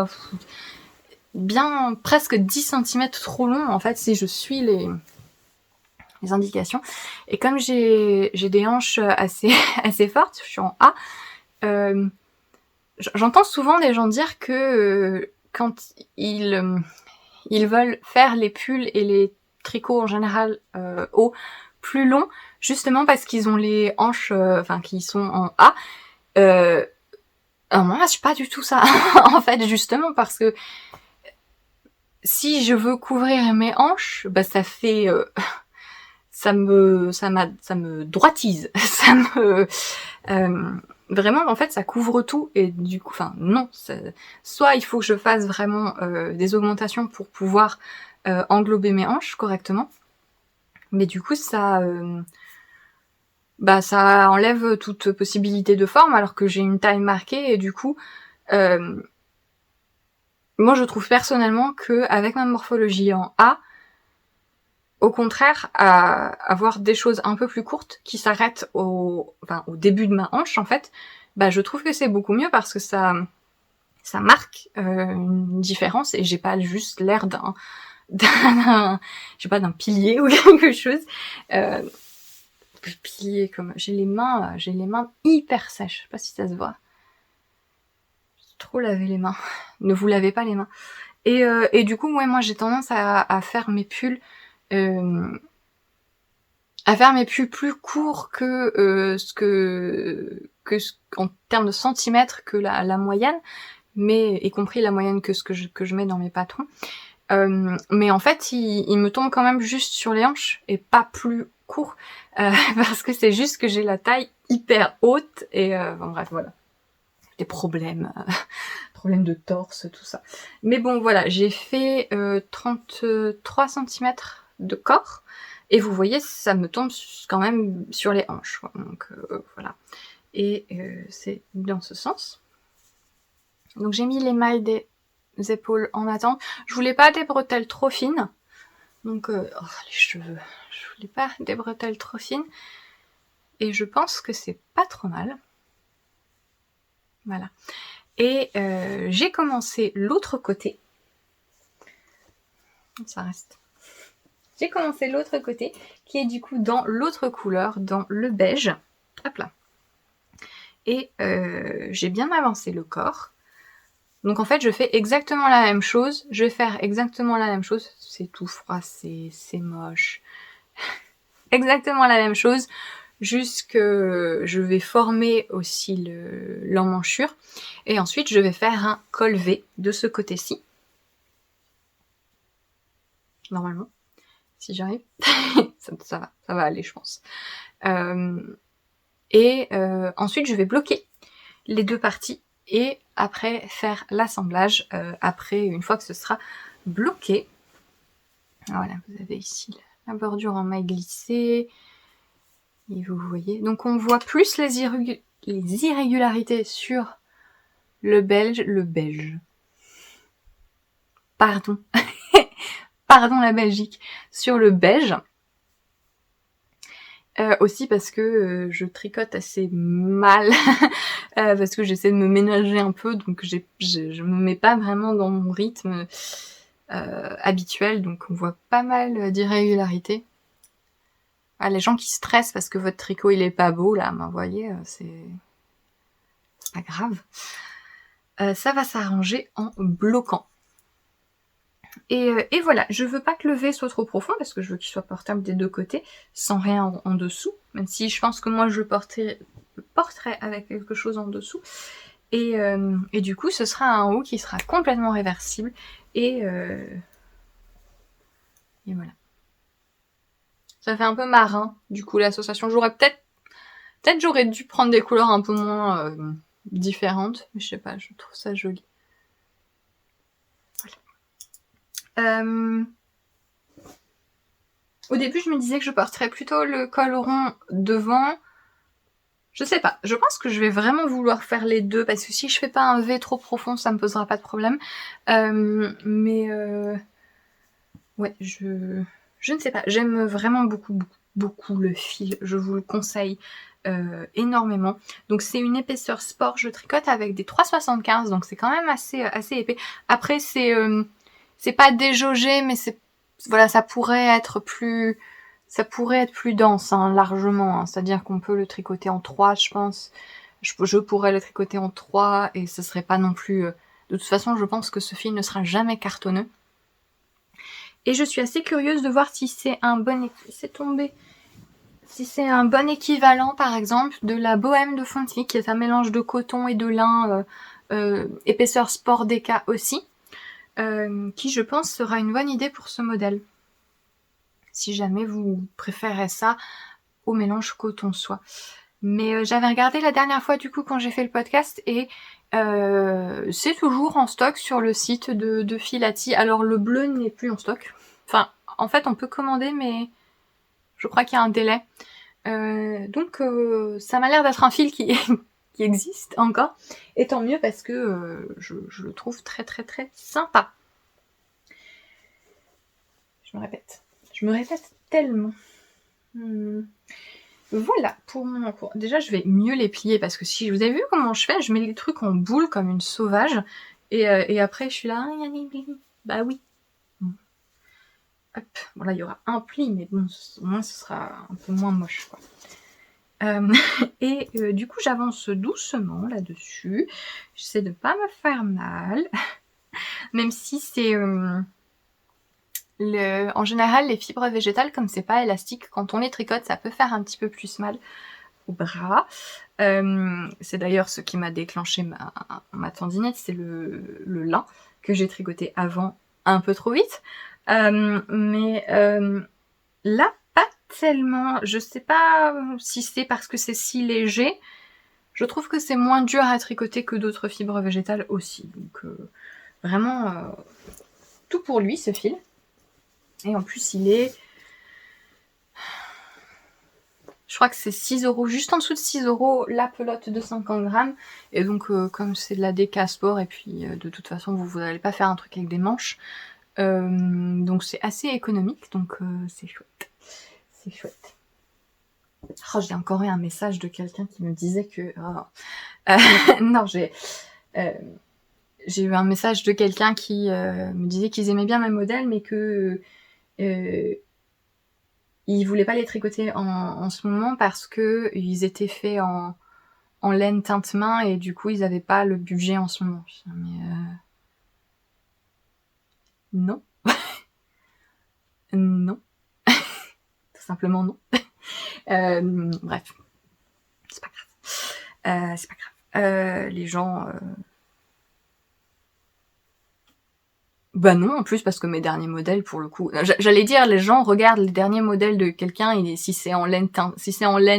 bien presque 10 cm trop long, en fait, si je suis les indications. Et comme j'ai des hanches assez fortes, je suis en A, j'entends souvent des gens dire que quand ils veulent faire les pulls et les tricots en général hauts plus longs, justement parce qu'ils ont les hanches, qu'ils sont en A. Alors moi, je suis pas du tout ça, en fait, justement parce que si je veux couvrir mes hanches, bah ça fait ça me droitise, ça me vraiment en fait ça couvre tout et du coup non, soit il faut que je fasse vraiment des augmentations pour pouvoir englober mes hanches correctement, mais du coup ça enlève toute possibilité de forme alors que j'ai une taille marquée et du coup moi je trouve personnellement que avec ma morphologie en A, au contraire, à avoir des choses un peu plus courtes qui s'arrêtent au début de ma hanche, en fait, bah je trouve que c'est beaucoup mieux parce que ça marque une différence et j'ai pas juste l'air d'un pilier ou quelque chose. Pilier comme j'ai les mains hyper sèches. Je sais pas si ça se voit. J'ai trop lavé les mains. Ne vous lavez pas les mains. Et du coup, ouais, moi j'ai tendance à faire mes pulls plus courts que en termes de centimètres que la moyenne, mais y compris la moyenne que ce que je mets dans mes patrons. Mais en fait, il me tombe quand même juste sur les hanches et pas plus court parce que c'est juste que j'ai la taille hyper haute et bref, voilà. des problèmes, problèmes de torse, tout ça. Mais bon, voilà, j'ai fait 33 cm de corps, et vous voyez, ça me tombe quand même sur les hanches, quoi. Donc voilà. Et c'est dans ce sens. Donc j'ai mis les mailles des épaules en attente. Je voulais pas des bretelles trop fines. Donc, les cheveux, je voulais pas des bretelles trop fines. Et je pense que c'est pas trop mal. Voilà. Et j'ai commencé l'autre côté. Ça reste. J'ai commencé l'autre côté, qui est du coup dans l'autre couleur, dans le beige. Hop là. Et j'ai bien avancé le corps. Donc en fait, je fais exactement la même chose. Je vais faire exactement la même chose. C'est tout froissé, c'est moche. Exactement la même chose. Juste que je vais former aussi l'emmanchure. Et ensuite, je vais faire un col V de ce côté-ci. Normalement. Si j'arrive. ça va aller, je pense. Ensuite, je vais bloquer les deux parties. Et après, faire l'assemblage. Après, une fois que ce sera bloqué. Voilà, vous avez ici la bordure en maille glissée. Et vous voyez. Donc, on voit plus les irrégularités sur le beige. Pardon. Pardon la Belgique. Sur le beige. Aussi parce que je tricote assez mal. Parce que j'essaie de me ménager un peu. Donc je me mets pas vraiment dans mon rythme habituel. Donc on voit pas mal d'irrégularités. Ah, les gens qui stressent parce que votre tricot il est pas beau là. Ben, vous voyez, c'est pas grave. Ça va s'arranger en bloquant. Et voilà, je veux pas que le V soit trop profond parce que je veux qu'il soit portable des deux côtés, sans rien en dessous, même si je pense que moi je porterai avec quelque chose en dessous. Et du coup, ce sera un haut qui sera complètement réversible. Et voilà. Ça fait un peu marin, du coup, l'association. Peut-être j'aurais dû prendre des couleurs un peu moins différentes, mais je sais pas, je trouve ça joli. Au début, je me disais que je porterais plutôt le col rond devant. Je sais pas. Je pense que je vais vraiment vouloir faire les deux parce que si je fais pas un V trop profond, ça me posera pas de problème. Ouais, je ne sais pas. J'aime vraiment beaucoup le fil. Je vous le conseille énormément. Donc c'est une épaisseur sport. Je tricote avec des 3,75, donc c'est quand même assez épais. Après c'est pas déjaugé, mais voilà, ça pourrait être plus dense, hein, largement. Hein. C'est-à-dire qu'on peut le tricoter en 3, je pense. Je pourrais le tricoter en 3 et ce serait pas non plus... De toute façon, je pense que ce fil ne sera jamais cartonneux. Et je suis assez curieuse de voir si c'est un bon... C'est tombé. Si c'est un bon équivalent, par exemple, de la Bohème de Fonty, qui est un mélange de coton et de lin, épaisseur sport DK aussi, qui, je pense, sera une bonne idée pour ce modèle. Si jamais vous préférez ça au mélange coton-soie. Mais j'avais regardé la dernière fois, du coup, quand j'ai fait le podcast, et c'est toujours en stock sur le site de Filati. Alors, le bleu n'est plus en stock. Enfin, en fait, on peut commander, mais je crois qu'il y a un délai. Donc, ça m'a l'air d'être un fil qui existe encore. Et tant mieux, parce que je le trouve très sympa. Je me répète tellement. Voilà, pour mon cours. Déjà, je vais mieux les plier, parce que si vous avez vu comment je fais, je mets les trucs en boule comme une sauvage, et après je suis là, bah oui. Hop, bon là il y aura un pli, mais bon, au moins ce sera un peu moins moche, quoi. Du coup, j'avance doucement là-dessus. J'essaie de ne pas me faire mal, même si c'est... En général, les fibres végétales, comme c'est pas élastique, quand on les tricote, ça peut faire un petit peu plus mal au bras. C'est d'ailleurs ce qui m'a déclenché ma tendinite, c'est le lin que j'ai tricoté avant un peu trop vite. Mais là, pas tellement. Je sais pas si c'est parce que c'est si léger, Je trouve que c'est moins dur à tricoter que d'autres fibres végétales aussi. Donc vraiment, tout pour lui ce fil. Et en plus il est... Je crois que c'est 6 €, juste en dessous de 6 € la pelote de 50 grammes. Et donc comme c'est de la déca sport, et puis de toute façon vous n'allez pas faire un truc avec des manches. Donc c'est assez économique, donc c'est chouette. C'est chouette. Oh, j'ai encore eu un message de quelqu'un qui me disait que... non, j'ai eu un message de quelqu'un qui me disait qu'ils aimaient bien mes modèles, mais que ils voulaient pas les tricoter en ce moment parce que ils étaient faits en laine teinte main, et du coup ils avaient pas le budget en ce moment. Mais non. Non. Tout simplement non. Bref. C'est pas grave. C'est pas grave. Les gens... Bah non, en plus, parce que mes derniers modèles, pour le coup... J'allais dire, les gens regardent les derniers modèles de quelqu'un, et si c'est en laine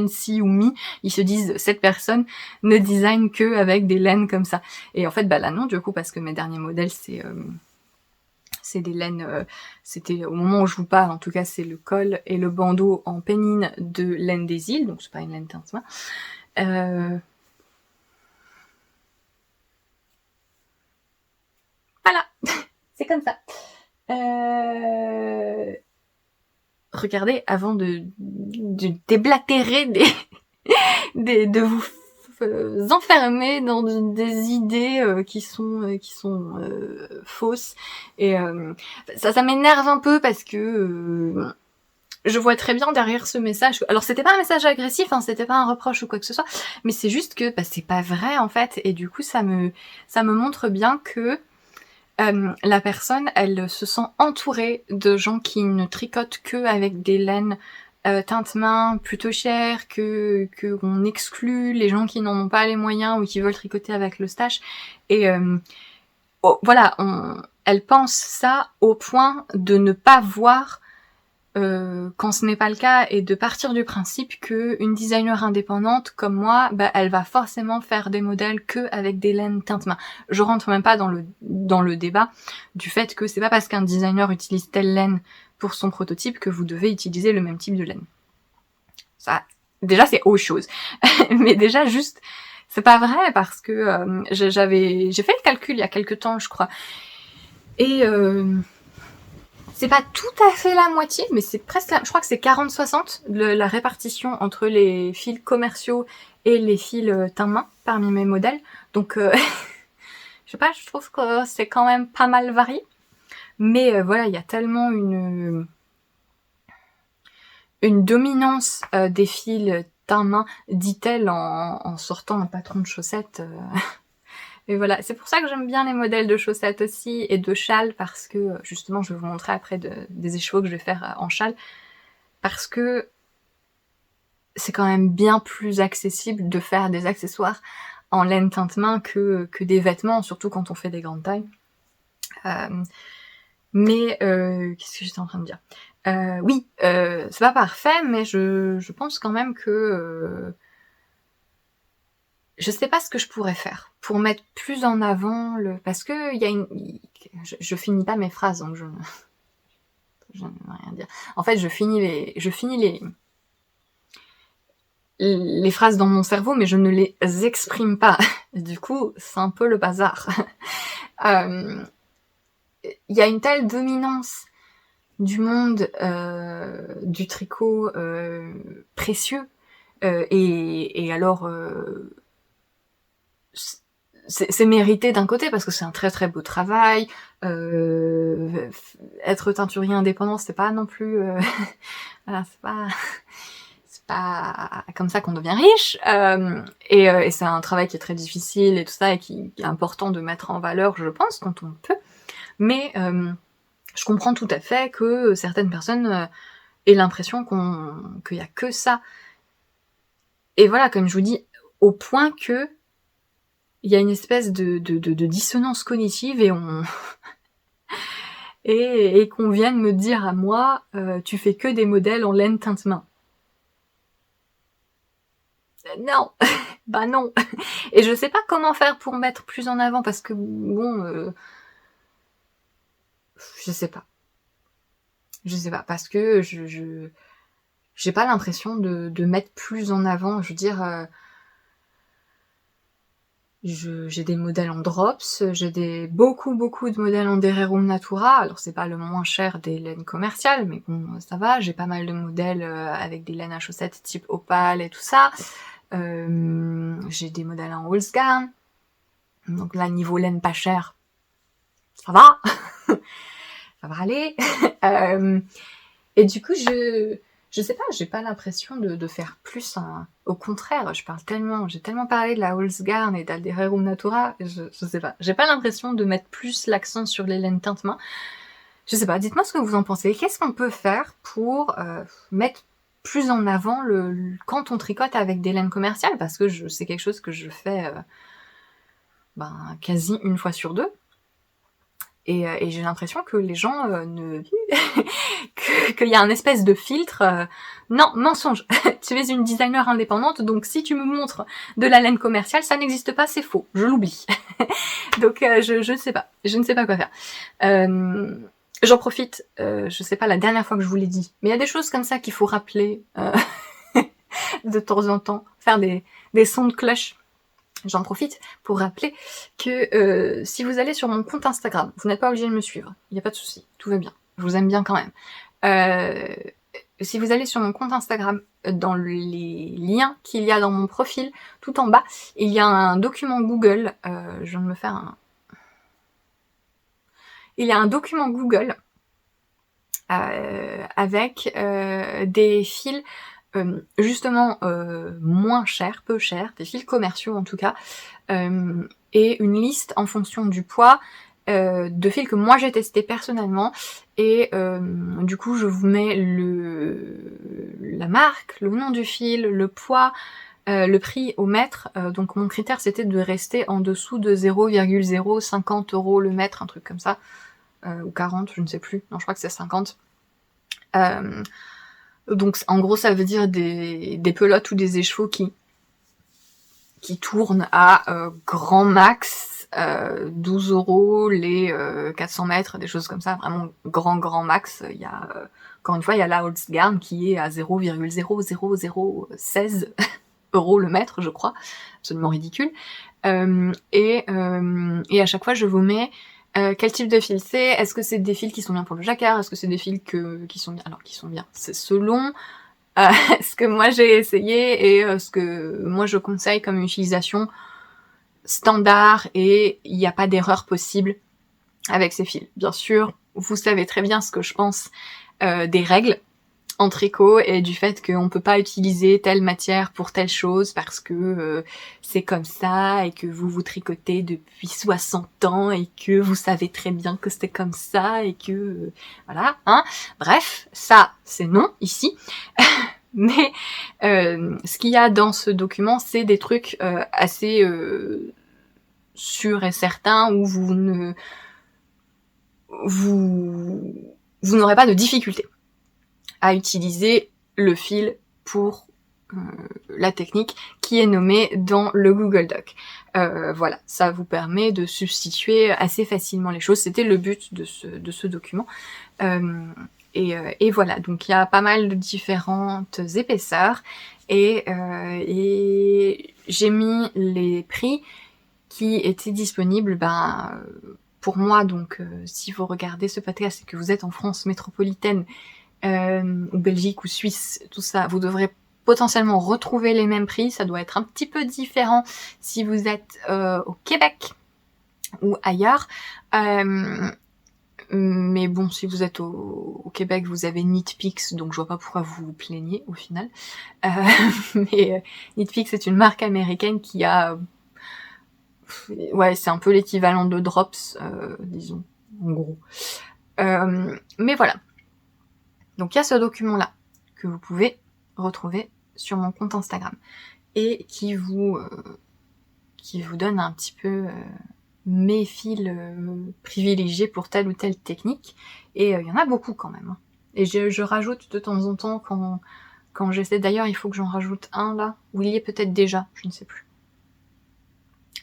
si ou mi, ils se disent, cette personne ne design que avec des laines comme ça. Et en fait, bah là non, du coup, parce que mes derniers modèles, c'est des laines... c'était, au moment où je vous parle, en tout cas, c'est le col et le bandeau en pénine de laine des îles, donc c'est pas une laine teinte main. Voilà. C'est comme ça. Regardez, avant de déblatérer de vous enfermer dans des idées qui sont fausses, et ça m'énerve un peu parce que je vois très bien derrière ce message. Alors c'était pas un message agressif, hein, c'était pas un reproche ou quoi que ce soit, mais c'est juste que bah, c'est pas vrai en fait, et du coup ça me montre bien que la personne, elle se sent entourée de gens qui ne tricotent que avec des laines teinte main plutôt chères, que on exclut les gens qui n'en ont pas les moyens ou qui veulent tricoter avec le stache. Et voilà, elle pense ça au point de ne pas voir quand ce n'est pas le cas, et de partir du principe que une designer indépendante comme moi, bah, elle va forcément faire des modèles que avec des laines teinte main. Je rentre même pas dans le débat du fait que c'est pas parce qu'un designer utilise telle laine pour son prototype que vous devez utiliser le même type de laine. Ça, déjà c'est autre chose. Mais déjà juste, c'est pas vrai, parce que j'ai fait le calcul il y a quelques temps, je crois. Et c'est pas tout à fait la moitié, mais c'est presque je crois que c'est 40-60 la répartition entre les fils commerciaux et les fils teint main parmi mes modèles. Donc je sais pas, je trouve que c'est quand même pas mal varié. Mais voilà, il y a tellement une dominance des fils teint main, dit-elle en sortant un patron de chaussettes. Et voilà, c'est pour ça que j'aime bien les modèles de chaussettes aussi, et de châles, parce que, justement, je vais vous montrer après des écheveaux que je vais faire en châle, parce que c'est quand même bien plus accessible de faire des accessoires en laine teinte main que des vêtements, surtout quand on fait des grandes tailles. Mais qu'est-ce que j'étais en train de dire ? Oui, c'est pas parfait, mais je pense quand même que... je sais pas ce que je pourrais faire pour mettre plus en avant parce que il y a je finis pas mes phrases, donc je ne veux rien dire. En fait, je finis les phrases dans mon cerveau, mais je ne les exprime pas. Du coup, c'est un peu le bazar. Il y a une telle dominance du monde du tricot précieux, et alors c'est mérité d'un côté parce que c'est un très très beau travail. Être teinturier indépendant, c'est pas non plus voilà, c'est pas comme ça qu'on devient riche, et c'est un travail qui est très difficile et tout ça, et qui est important de mettre en valeur, je pense, quand on peut. Mais je comprends tout à fait que certaines personnes aient l'impression qu'il y a que ça. Et voilà, comme je vous dis, au point que il y a une espèce de dissonance cognitive, et qu'on vienne me dire à moi tu fais que des modèles en laine teinte main. Non. Bah non. Et je sais pas comment faire pour mettre plus en avant, parce que bon, je sais pas. Je sais pas, parce que j'ai pas l'impression de mettre plus en avant. Je veux dire, j'ai des modèles en drops, j'ai beaucoup de modèles en Dererum Natura. Alors c'est pas le moins cher des laines commerciales, mais bon, ça va. J'ai pas mal de modèles avec des laines à chaussettes type opale et tout ça. J'ai des modèles en Holzgarn. Donc là, niveau laine pas cher, ça va. Ça va aller. Et du coup, je sais pas, j'ai pas l'impression de faire plus. Au contraire, j'ai tellement parlé de la Holzgarn et d'Aldererum Natura, je sais pas. J'ai pas l'impression de mettre plus l'accent sur les laines teinte main. Je sais pas, dites-moi ce que vous en pensez. Qu'est-ce qu'on peut faire pour mettre plus en avant quand on tricote avec des laines commerciales? Parce que c'est quelque chose que je fais quasi une fois sur deux. Et j'ai l'impression que les gens qu'il y a un espèce de filtre. Non, mensonge. Tu es une designer indépendante, donc si tu me montres de la laine commerciale, ça n'existe pas, c'est faux. Je l'oublie. Donc je ne sais pas. Je ne sais pas quoi faire. J'en profite. Je sais pas la dernière fois que je vous l'ai dit, mais il y a des choses comme ça qu'il faut rappeler de temps en temps. Faire des sons de cloche. J'en profite pour rappeler que si vous allez sur mon compte Instagram, vous n'êtes pas obligé de me suivre, il n'y a pas de souci, tout va bien, je vous aime bien quand même. Si vous allez sur mon compte Instagram, dans les liens qu'il y a dans mon profil, tout en bas, il y a un document Google, je viens de me faire un... Il y a un document Google avec des fils justement moins chers, peu chers, des fils commerciaux en tout cas, et une liste en fonction du poids de fils que moi j'ai testé personnellement, et du coup je vous mets la marque, le nom du fil, le poids, le prix au mètre. Donc mon critère c'était de rester en dessous de 0,050 € le mètre, un truc comme ça, ou 40, je ne sais plus, non je crois que c'est 50. Donc en gros ça veut dire des pelotes ou des écheveaux qui tournent à grand max 12 € les 400 mètres, des choses comme ça, vraiment grand max. Il y a encore une fois il y a la Holzgarn qui est à 0,00016 € le mètre, je crois, absolument ridicule. Et à chaque fois je vous mets quel type de fil c'est, est-ce que c'est des fils qui sont bien pour le jacquard, est-ce que c'est des fils qui sont bien, alors qui sont bien, c'est selon ce que moi j'ai essayé et ce que moi je conseille comme utilisation standard, et il n'y a pas d'erreur possible avec ces fils. Bien sûr, vous savez très bien ce que je pense des règles en tricot et du fait qu'on peut pas utiliser telle matière pour telle chose parce que c'est comme ça, et que vous tricotez depuis 60 ans et que vous savez très bien que c'était comme ça et que voilà, hein. Bref, ça c'est non ici. Mais ce qu'il y a dans ce document, c'est des trucs assez sûrs et certains où vous n'aurez pas de difficulté à utiliser le fil pour la technique qui est nommée dans le Google Doc. Voilà, ça vous permet de substituer assez facilement les choses. C'était le but de ce document. Et voilà, donc il y a pas mal de différentes épaisseurs, et j'ai mis les prix qui étaient disponibles pour moi. Donc si vous regardez ce podcast et que vous êtes en France métropolitaine, ou Belgique ou Suisse, tout ça, vous devrez potentiellement retrouver les mêmes prix. Ça doit être un petit peu différent si vous êtes au Québec ou ailleurs. Mais bon, si vous êtes au Québec, vous avez Knitpicks, donc je vois pas pourquoi vous vous plaignez au final. Mais Knitpicks c'est une marque américaine qui a... Ouais, c'est un peu l'équivalent de Drops, disons, en gros. Mais voilà. Donc il y a ce document-là que vous pouvez retrouver sur mon compte Instagram et qui vous donne un petit peu mes fils privilégiés pour telle ou telle technique. Et il y en a beaucoup quand même. Hein. Et je rajoute de temps en temps quand j'essaie. D'ailleurs, il faut que j'en rajoute un là, où il y est peut-être déjà, je ne sais plus.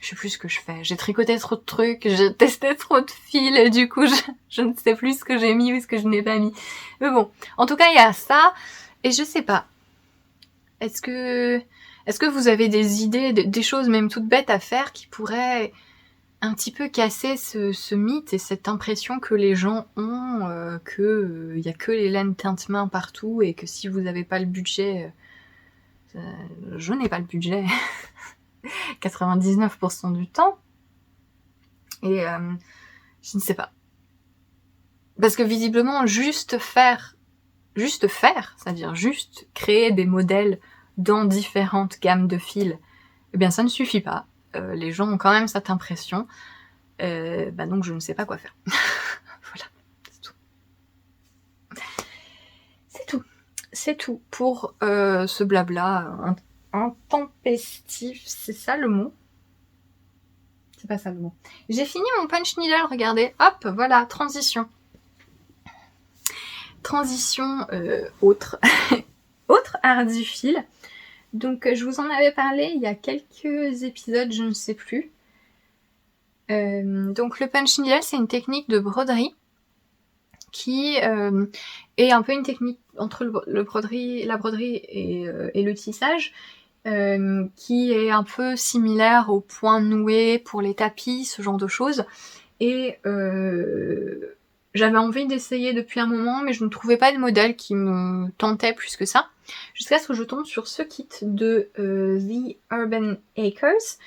je sais plus ce que je fais. J'ai tricoté trop de trucs, j'ai testé trop de fils, et du coup, je ne sais plus ce que j'ai mis ou ce que je n'ai pas mis. Mais bon, en tout cas, il y a ça, et je sais pas. Est-ce que vous avez des idées, des choses même toutes bêtes à faire qui pourraient un petit peu casser ce mythe et cette impression que les gens ont que y a que les laines teinte main partout et que si vous n'avez pas le budget, je n'ai pas le budget 99% du temps. Et je ne sais pas. Parce que visiblement, juste faire, c'est-à-dire juste créer des modèles dans différentes gammes de fils, eh bien ça ne suffit pas. Les gens ont quand même cette impression. Donc je ne sais pas quoi faire. Voilà, c'est tout. C'est tout pour ce blabla intempestif. C'est ça le mot? C'est pas ça le mot. J'ai fini mon punch needle, regardez. Hop, voilà, transition. Transition autre. Autre art du fil. Donc je vous en avais parlé il y a quelques épisodes, je ne sais plus. Donc le punch needle, c'est une technique de broderie qui est un peu une technique entre la broderie et le tissage, qui est un peu similaire au point noué pour les tapis, ce genre de choses. Et j'avais envie d'essayer depuis un moment, mais je ne trouvais pas de modèle qui me tentait plus que ça, jusqu'à ce que je tombe sur ce kit de The Urban Acres,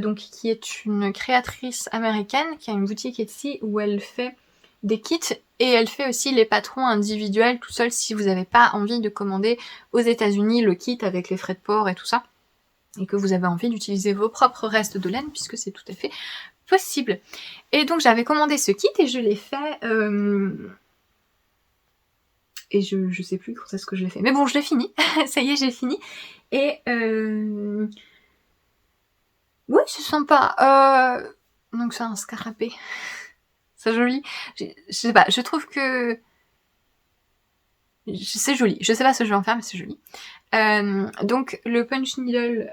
donc qui est une créatrice américaine qui a une boutique Etsy où elle fait des kits et elle fait aussi les patrons individuels tout seul si vous n'avez pas envie de commander aux États-Unis le kit avec les frais de port et tout ça, et que vous avez envie d'utiliser vos propres restes de laine, puisque c'est tout à fait possible. Et donc j'avais commandé ce kit et je l'ai fait et je sais plus quand est-ce que je l'ai fait, mais bon, je l'ai fini. Ça y est, j'ai fini. Et ouais, c'est sympa. Donc c'est un scarabée. C'est joli. Je sais pas, je trouve que c'est joli. Je sais pas ce que je vais en faire, mais c'est joli. Donc le punch needle,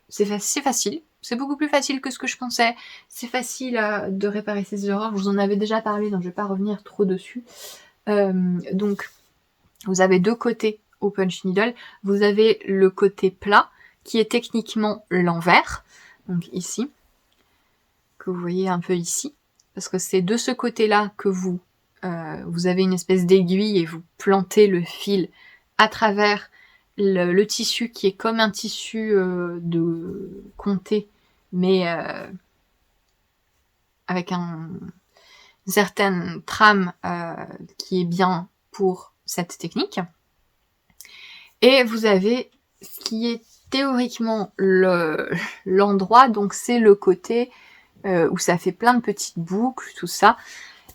c'est facile. C'est beaucoup plus facile que ce que je pensais. C'est facile de réparer ses erreurs. Je vous en avais déjà parlé, donc je vais pas revenir trop dessus. Donc vous avez deux côtés au punch needle. Vous avez le côté plat, qui est techniquement l'envers. Donc ici, que vous voyez un peu ici. Parce que c'est de ce côté-là que vous avez une espèce d'aiguille et vous plantez le fil à travers le tissu qui est comme un tissu de comté, mais avec une certaine trame qui est bien pour cette technique. Et vous avez ce qui est théoriquement l'endroit, donc c'est le côté où ça fait plein de petites boucles, tout ça,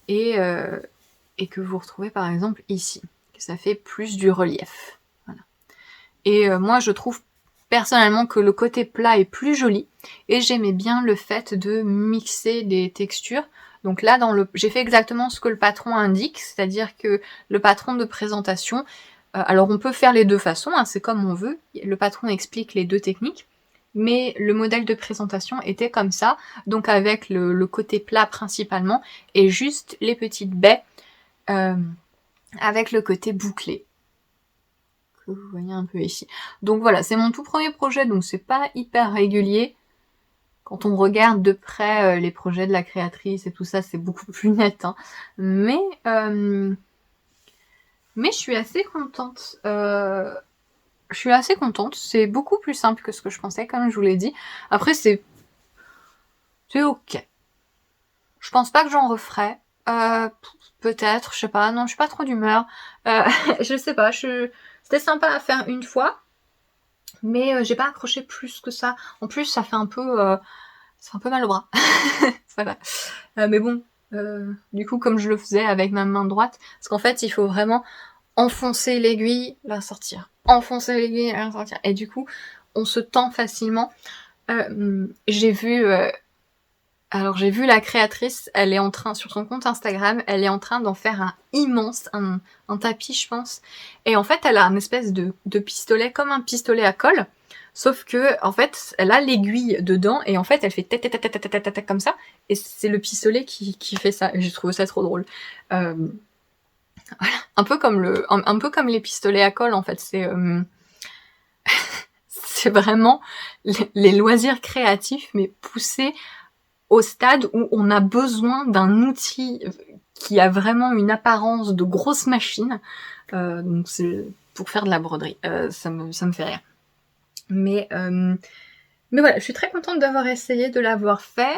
et que vous retrouvez par exemple ici, que ça fait plus du relief. Voilà. Et moi je trouve personnellement que le côté plat est plus joli, et j'aimais bien le fait de mixer les textures. Donc là, j'ai fait exactement ce que le patron indique, c'est-à-dire que le patron de présentation, alors on peut faire les deux façons, hein, c'est comme on veut, le patron explique les deux techniques, mais le modèle de présentation était comme ça, donc avec le côté plat principalement, et juste les petites baies avec le côté bouclé, que vous voyez un peu ici. Donc voilà, c'est mon tout premier projet, donc c'est pas hyper régulier. Quand on regarde de près les projets de la créatrice et tout ça, c'est beaucoup plus net, hein. Mais je suis assez contente. C'est beaucoup plus simple que ce que je pensais, comme je vous l'ai dit. Après, c'est ok. Je pense pas que j'en referai. Peut-être, je sais pas. Non, je suis pas trop d'humeur. Je sais pas. C'était sympa à faire une fois, mais j'ai pas accroché plus que ça. En plus, ça fait un peu mal au bras. Voilà. Mais bon, du coup, comme je le faisais avec ma main droite, parce qu'en fait, il faut vraiment enfoncer l'aiguille, la sortir. Enfoncer l'aiguille, la sortir. Et du coup, on se tend facilement. J'ai vu la créatrice, elle est en train, sur son compte Instagram, elle est en train d'en faire un immense, un tapis, je pense. Et en fait, elle a une espèce de pistolet, comme un pistolet à colle, Sauf que, en fait, elle a l'aiguille dedans, et en fait, elle fait tac tac tac tac tac tac tac comme ça, et c'est le pistolet qui fait ça, et j'ai trouvé ça trop drôle. Voilà. Un peu comme les pistolets à colle, en fait, c'est vraiment les loisirs créatifs, mais poussés au stade où on a besoin d'un outil qui a vraiment une apparence de grosse machine, donc c'est pour faire de la broderie. Ça me fait rire. Mais voilà, je suis très contente d'avoir essayé, de l'avoir fait.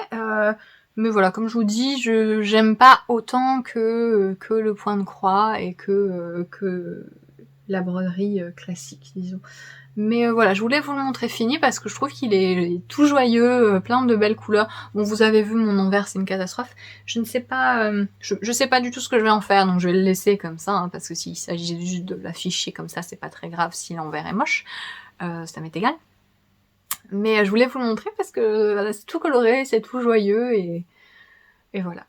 Mais voilà, comme je vous dis, j'aime pas autant que le point de croix et que la broderie classique, disons. Mais voilà, je voulais vous le montrer fini parce que je trouve qu'il est tout joyeux, plein de belles couleurs. Bon, vous avez vu, mon envers, c'est une catastrophe. Je ne sais pas, je sais pas du tout ce que je vais en faire, donc je vais le laisser comme ça, hein, parce que s'il s'agit juste de l'afficher comme ça, c'est pas très grave si l'envers est moche. Ça m'est égal. Mais je voulais vous le montrer parce que voilà, c'est tout coloré, c'est tout joyeux, et voilà.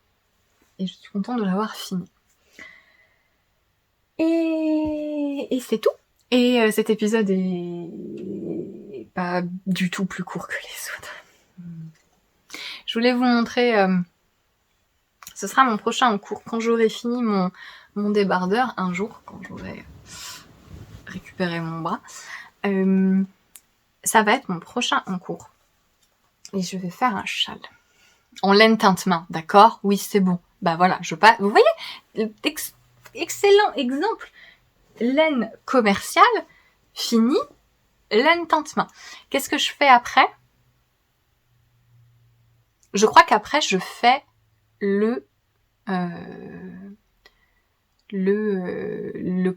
Et je suis contente de l'avoir fini. Et c'est tout. Et cet épisode est pas du tout plus court que les autres. Je voulais vous montrer, ce sera mon prochain cours, quand j'aurai fini mon débardeur, un jour, quand j'aurai récupéré mon bras. Ça va être mon prochain en cours. Et je vais faire un châle. En laine teinte main, d'accord? Oui, c'est bon. Bah voilà, vous voyez? Excellent exemple. Laine commerciale, finie, laine teinte main. Qu'est-ce que je fais après? Je crois qu'après, je fais le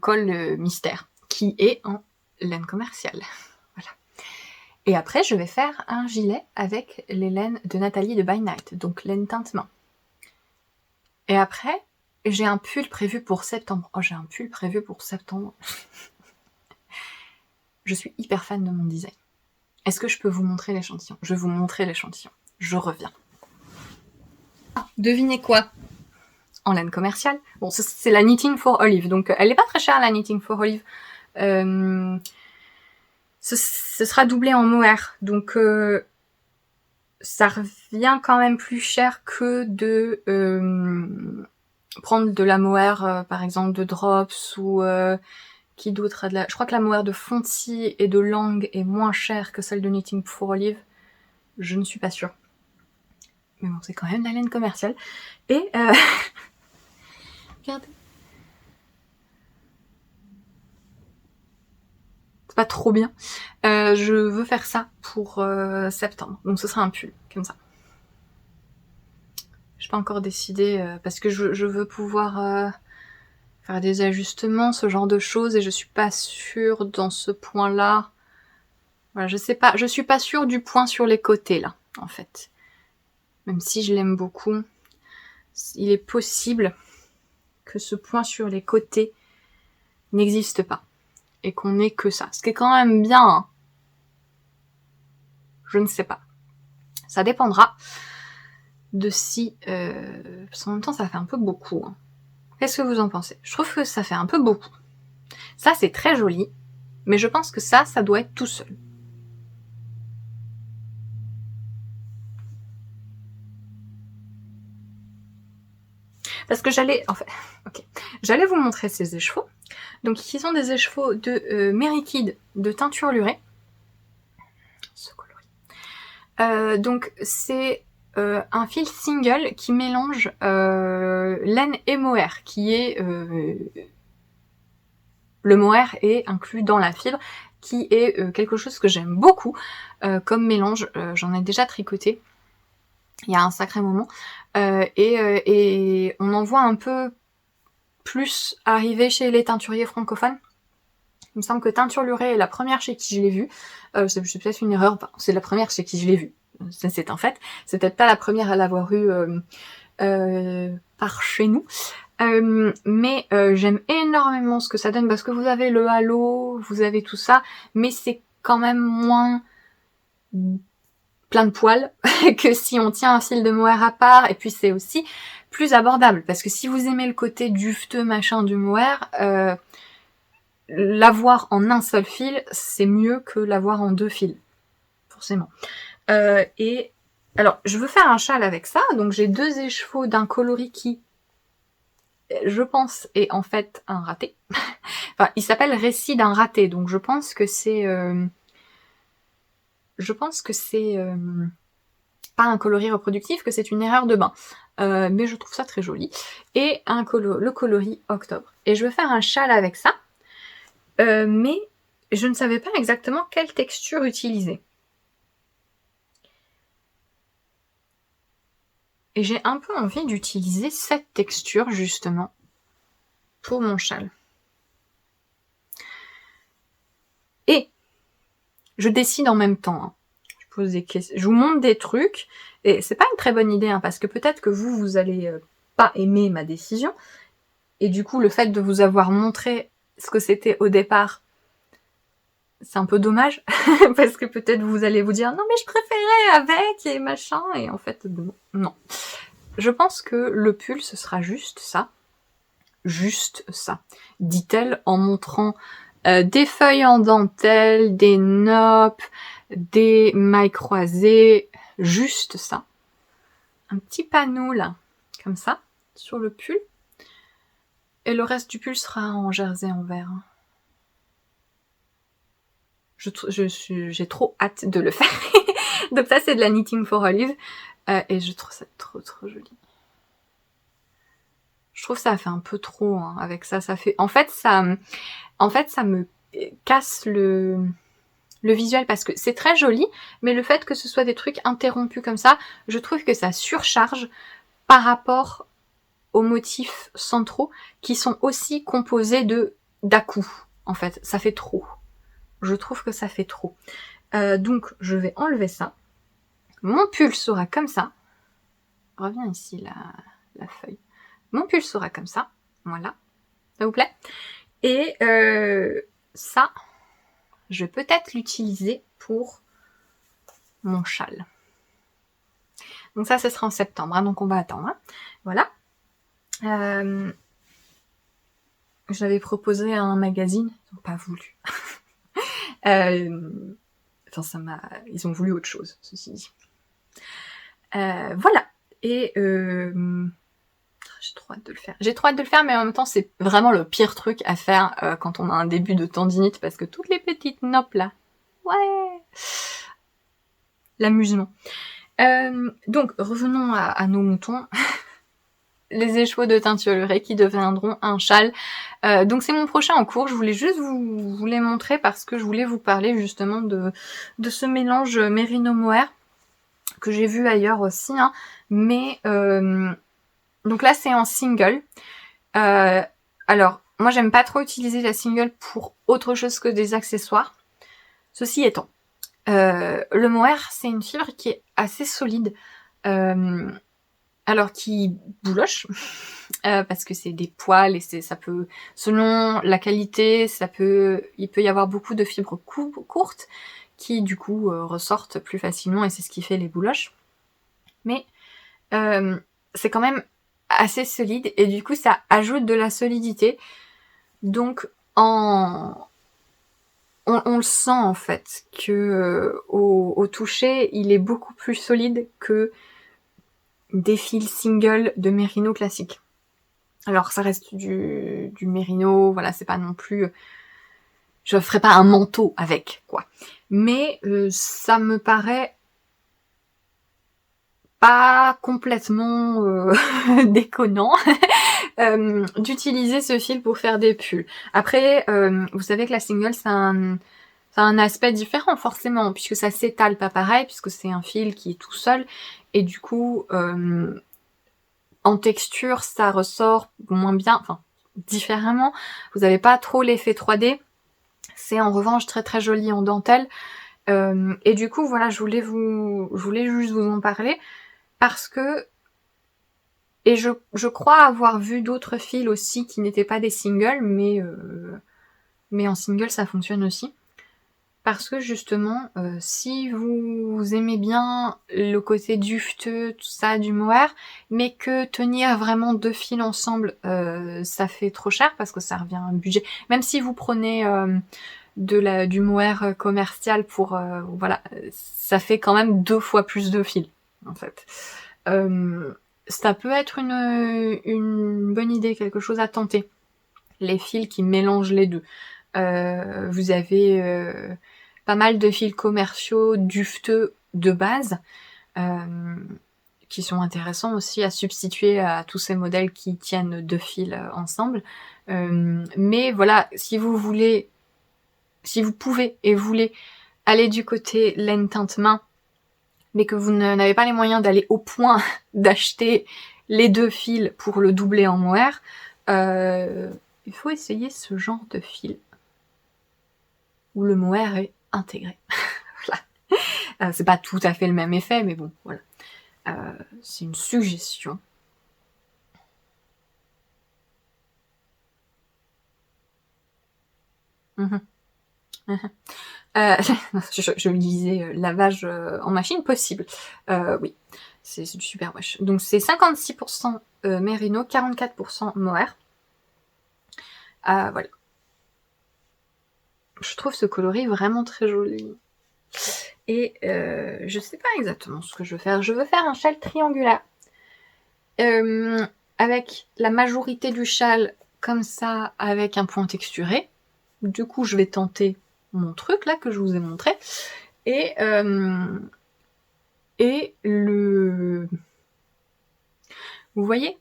col mystère, qui est en laine commerciale. Voilà. Et après, je vais faire un gilet avec les laines de Nathalie de By Night, donc laine teinte main. Et après, j'ai un pull prévu pour septembre. Oh, j'ai un pull prévu pour septembre. Je suis hyper fan de mon design. Est-ce que je peux vous montrer l'échantillon? Je vais vous montrer l'échantillon. Je reviens. Ah, devinez quoi? En laine commerciale. Bon, c'est la Knitting for Olive, donc elle n'est pas très chère, la Knitting for Olive. Ce sera doublé en mohair, donc ça revient quand même plus cher que de prendre de la mohair, par exemple de Drops, ou qui d'autre a de la... Je crois que la mohair de Fonty et de Lang est moins chère que celle de Knitting for Olive. Je ne suis pas sûre. Mais bon, c'est quand même de la laine commerciale. Et regardez. C'est pas trop bien. Je veux faire ça pour septembre. Donc ce sera un pull, comme ça. J'ai pas encore décidé, parce que je veux pouvoir faire des ajustements, ce genre de choses, et je suis pas sûre dans ce point-là. Voilà, je sais pas, je suis pas sûre du point sur les côtés, là, en fait. Même si je l'aime beaucoup, il est possible que ce point sur les côtés n'existe pas. Et qu'on ait que ça. Ce qui est quand même bien, hein. Je ne sais pas. Ça dépendra de si... parce qu'en même temps, ça fait un peu beaucoup, hein. Qu'est-ce que vous en pensez? Je trouve que ça fait un peu beaucoup. Ça, c'est très joli, mais je pense que ça doit être tout seul. Parce que j'allais vous montrer ces écheveaux. Donc, ils sont des écheveaux de Mary Kid de teinture lurée. Ce coloris. Donc, c'est un fil single qui mélange laine et mohair, qui est... le mohair est inclus dans la fibre, qui est quelque chose que j'aime beaucoup comme mélange. J'en ai déjà tricoté il y a un sacré moment. Et on en voit un peu plus arriver chez les teinturiers francophones. Il me semble que Teinture Lurée est la première chez qui je l'ai vue. C'est peut-être une erreur, c'est la première chez qui je l'ai vue. C'est un fait. C'est peut-être pas la première à l'avoir eu par chez nous. Mais j'aime énormément ce que ça donne, parce que vous avez le halo, vous avez tout ça, mais c'est quand même moins plein de poils que si on tient un fil de mohair à part, et puis c'est aussi plus abordable, parce que si vous aimez le côté dufteux machin du mohair, l'avoir en un seul fil, c'est mieux que l'avoir en deux fils. forcément. Et alors, je veux faire un châle avec ça, donc j'ai 2 écheveaux d'un coloris qui, je pense, est en fait un raté. Enfin, il s'appelle Récit d'un raté, donc je pense que c'est pas un coloris reproductif, que c'est une erreur de bain. Mais je trouve ça très joli. Et le coloris Octobre. Et je veux faire un châle avec ça, mais je ne savais pas exactement quelle texture utiliser. Et j'ai un peu envie d'utiliser cette texture, justement, pour mon châle. Et je décide en même temps. Hein. Je pose des questions. Je vous montre des trucs. Et c'est pas une très bonne idée, hein, parce que peut-être que vous allez pas aimer ma décision. Et du coup, le fait de vous avoir montré ce que c'était au départ, c'est un peu dommage. Parce que peut-être vous allez vous dire, non mais je préférais avec et machin. Et en fait, non. Je pense que le pull, ce sera juste ça. Juste ça. Dit-elle en montrant des feuilles en dentelle, des noppes, des mailles croisées. Juste ça. Un petit panneau là, comme ça, sur le pull. Et le reste du pull sera en jersey en vert. J'ai trop hâte de le faire. Donc ça, c'est de la Knitting for Olive. Et je trouve ça trop joli. Je trouve que ça fait un peu trop hein, avec ça. Ça fait, en fait, ça me casse le visuel parce que c'est très joli, mais le fait que ce soit des trucs interrompus comme ça, je trouve que ça surcharge par rapport aux motifs centraux qui sont aussi composés d'à-coups. En fait, ça fait trop. Je trouve que ça fait trop. Donc, je vais enlever ça. Mon pull sera comme ça. Reviens ici, la feuille. Mon pull sera comme ça. Voilà. Ça vous plaît? Et ça, je vais peut-être l'utiliser pour mon châle. Donc ça, ce sera en septembre. Hein, donc on va attendre. Hein. Voilà. J'avais proposé à un magazine. Ils n'ont pas voulu. Enfin, ils ont voulu autre chose, ceci dit. Voilà. Et j'ai trop hâte de le faire. J'ai trop hâte de le faire, mais en même temps, c'est vraiment le pire truc à faire quand on a un début de tendinite, parce que toutes les petites noppes là, ouais, l'amusement. Donc, revenons à nos moutons. Les écheveaux de teinturerie qui deviendront un châle. Donc c'est mon prochain en cours. Je voulais juste vous les montrer parce que je voulais vous parler justement de ce mélange Merino Mohair que j'ai vu ailleurs aussi. Hein. Mais donc là c'est en single. Alors moi j'aime pas trop utiliser la single pour autre chose que des accessoires. Ceci étant, le mohair c'est une fibre qui est assez solide. Alors qui bouloche, parce que c'est des poils et ça peut, selon la qualité, il peut y avoir beaucoup de fibres courtes qui du coup ressortent plus facilement et c'est ce qui fait les bouloches. Mais c'est quand même assez solide et du coup ça ajoute de la solidité. Donc on le sent en fait que au toucher il est beaucoup plus solide que des fils single de Merino classique. Alors ça reste du Merino, voilà, c'est pas non plus... Je ferai pas un manteau avec, quoi. Mais ça me paraît pas complètement déconnant d'utiliser ce fil pour faire des pulls. Après, vous savez que la single, ça a un aspect différent forcément, puisque ça s'étale pas pareil, puisque c'est un fil qui est tout seul, et du coup, en texture, ça ressort moins bien, enfin, différemment. Vous n'avez pas trop l'effet 3D. C'est en revanche très très joli en dentelle. Et du coup, voilà, je voulais juste vous en parler, parce que, et je crois avoir vu d'autres fils aussi qui n'étaient pas des singles, mais en single ça fonctionne aussi. Parce que justement, si vous aimez bien le côté dufteux, tout ça, du mohair, mais que tenir vraiment 2 fils ensemble, ça fait trop cher parce que ça revient à un budget. Même si vous prenez du mohair commercial pour voilà, ça fait quand même 2 fois plus de fils en fait. Ça peut être une bonne idée, quelque chose à tenter. Les fils qui mélangent les deux. Vous avez pas mal de fils commerciaux dufteux de base qui sont intéressants aussi à substituer à tous ces modèles qui tiennent 2 fils ensemble. Mais voilà, si vous pouvez et voulez aller du côté laine teinte main, mais que vous n'avez pas les moyens d'aller au point d'acheter les 2 fils pour le doubler en mohair, il faut essayer ce genre de fil où le mohair est intégré. Voilà. C'est pas tout à fait le même effet, mais bon, voilà. C'est une suggestion. Je me disais lavage en machine possible. Oui, c'est du super wesh. Donc c'est 56% mérino, 44% mohair. Voilà. Je trouve ce coloris vraiment très joli. Et je sais pas exactement ce que je veux faire. Je veux faire un châle triangulaire. Avec la majorité du châle comme ça, avec un point texturé. Du coup, je vais tenter mon truc là que je vous ai montré. Et vous voyez,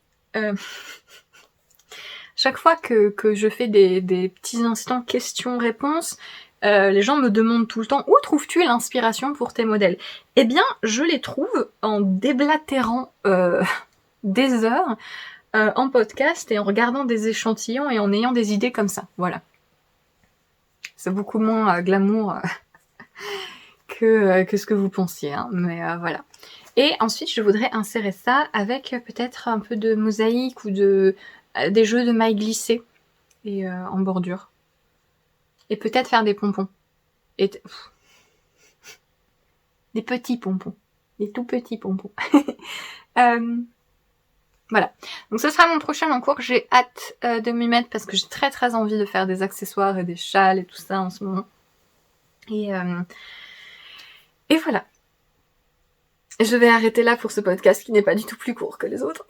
chaque fois que je fais des petits instants questions-réponses, les gens me demandent tout le temps « Où trouves-tu l'inspiration pour tes modèles ?» Eh bien, je les trouve en déblatérant des heures en podcast et en regardant des échantillons et en ayant des idées comme ça. Voilà. C'est beaucoup moins glamour que ce que vous pensiez, hein, mais voilà. Et ensuite, je voudrais insérer ça avec peut-être un peu de mosaïque ou des jeux de mailles glissées et en bordure. Et peut-être faire des pompons. Et des petits pompons. Des tout petits pompons. Voilà. Donc ce sera mon prochain en cours. J'ai hâte de m'y mettre parce que j'ai très très envie de faire des accessoires et des châles et tout ça en ce moment. Et voilà. Je vais arrêter là pour ce podcast qui n'est pas du tout plus court que les autres.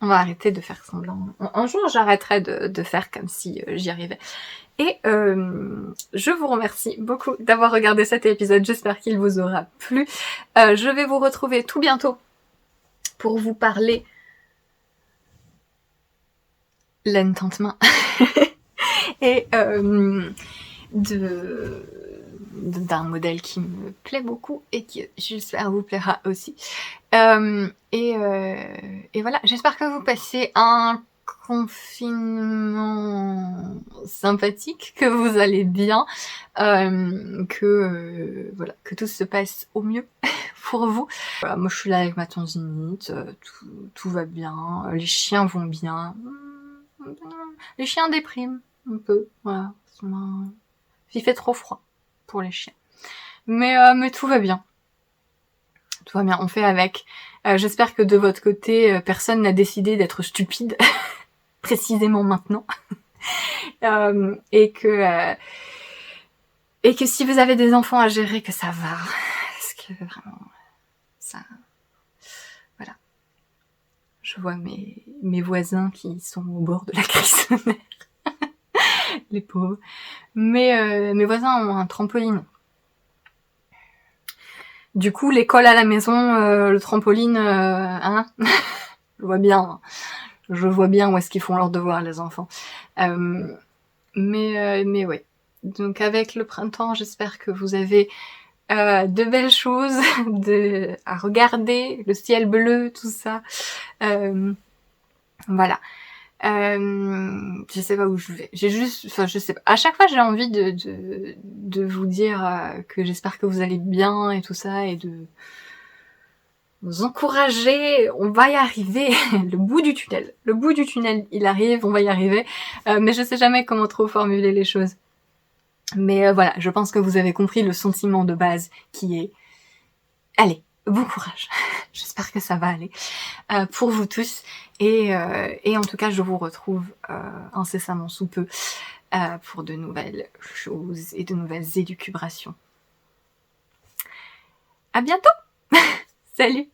On va arrêter de faire semblant. Un jour, j'arrêterai de faire comme si j'y arrivais. Et je vous remercie beaucoup d'avoir regardé cet épisode. J'espère qu'il vous aura plu. Je vais vous retrouver tout bientôt pour vous parler laine teinte main et d'un modèle qui me plaît beaucoup et qui j'espère vous plaira aussi. Et voilà, j'espère que vous passez un confinement sympathique, que vous allez bien, voilà, que tout se passe au mieux pour vous. Voilà, moi je suis là avec ma tendinite, tout va bien, les chiens vont bien. Les chiens dépriment un peu, voilà. Il fait trop froid pour les chiens. Mais tout va bien. Tout va bien, on fait avec. J'espère que de votre côté, personne n'a décidé d'être stupide, précisément maintenant. Et que si vous avez des enfants à gérer, que ça va. Parce que vraiment, ça... Voilà. Je vois mes voisins qui sont au bord de la crise. Les pauvres. Mais mes voisins ont un trampoline. Du coup, l'école à la maison, le trampoline, hein, je vois bien où est-ce qu'ils font leurs devoirs, les enfants. Mais ouais. Donc avec le printemps, j'espère que vous avez de belles choses à regarder, le ciel bleu, tout ça. Voilà. Je sais pas où je vais. Je sais pas. À chaque fois, j'ai envie de vous dire que j'espère que vous allez bien et tout ça et de vous encourager. On va y arriver. Le bout du tunnel, il arrive. On va y arriver. Mais je sais jamais comment trop formuler les choses. Mais voilà, je pense que vous avez compris le sentiment de base qui est allez, bon courage. J'espère que ça va aller pour vous tous. Et en tout cas, je vous retrouve incessamment sous peu pour de nouvelles choses et de nouvelles élucubrations. À bientôt. Salut.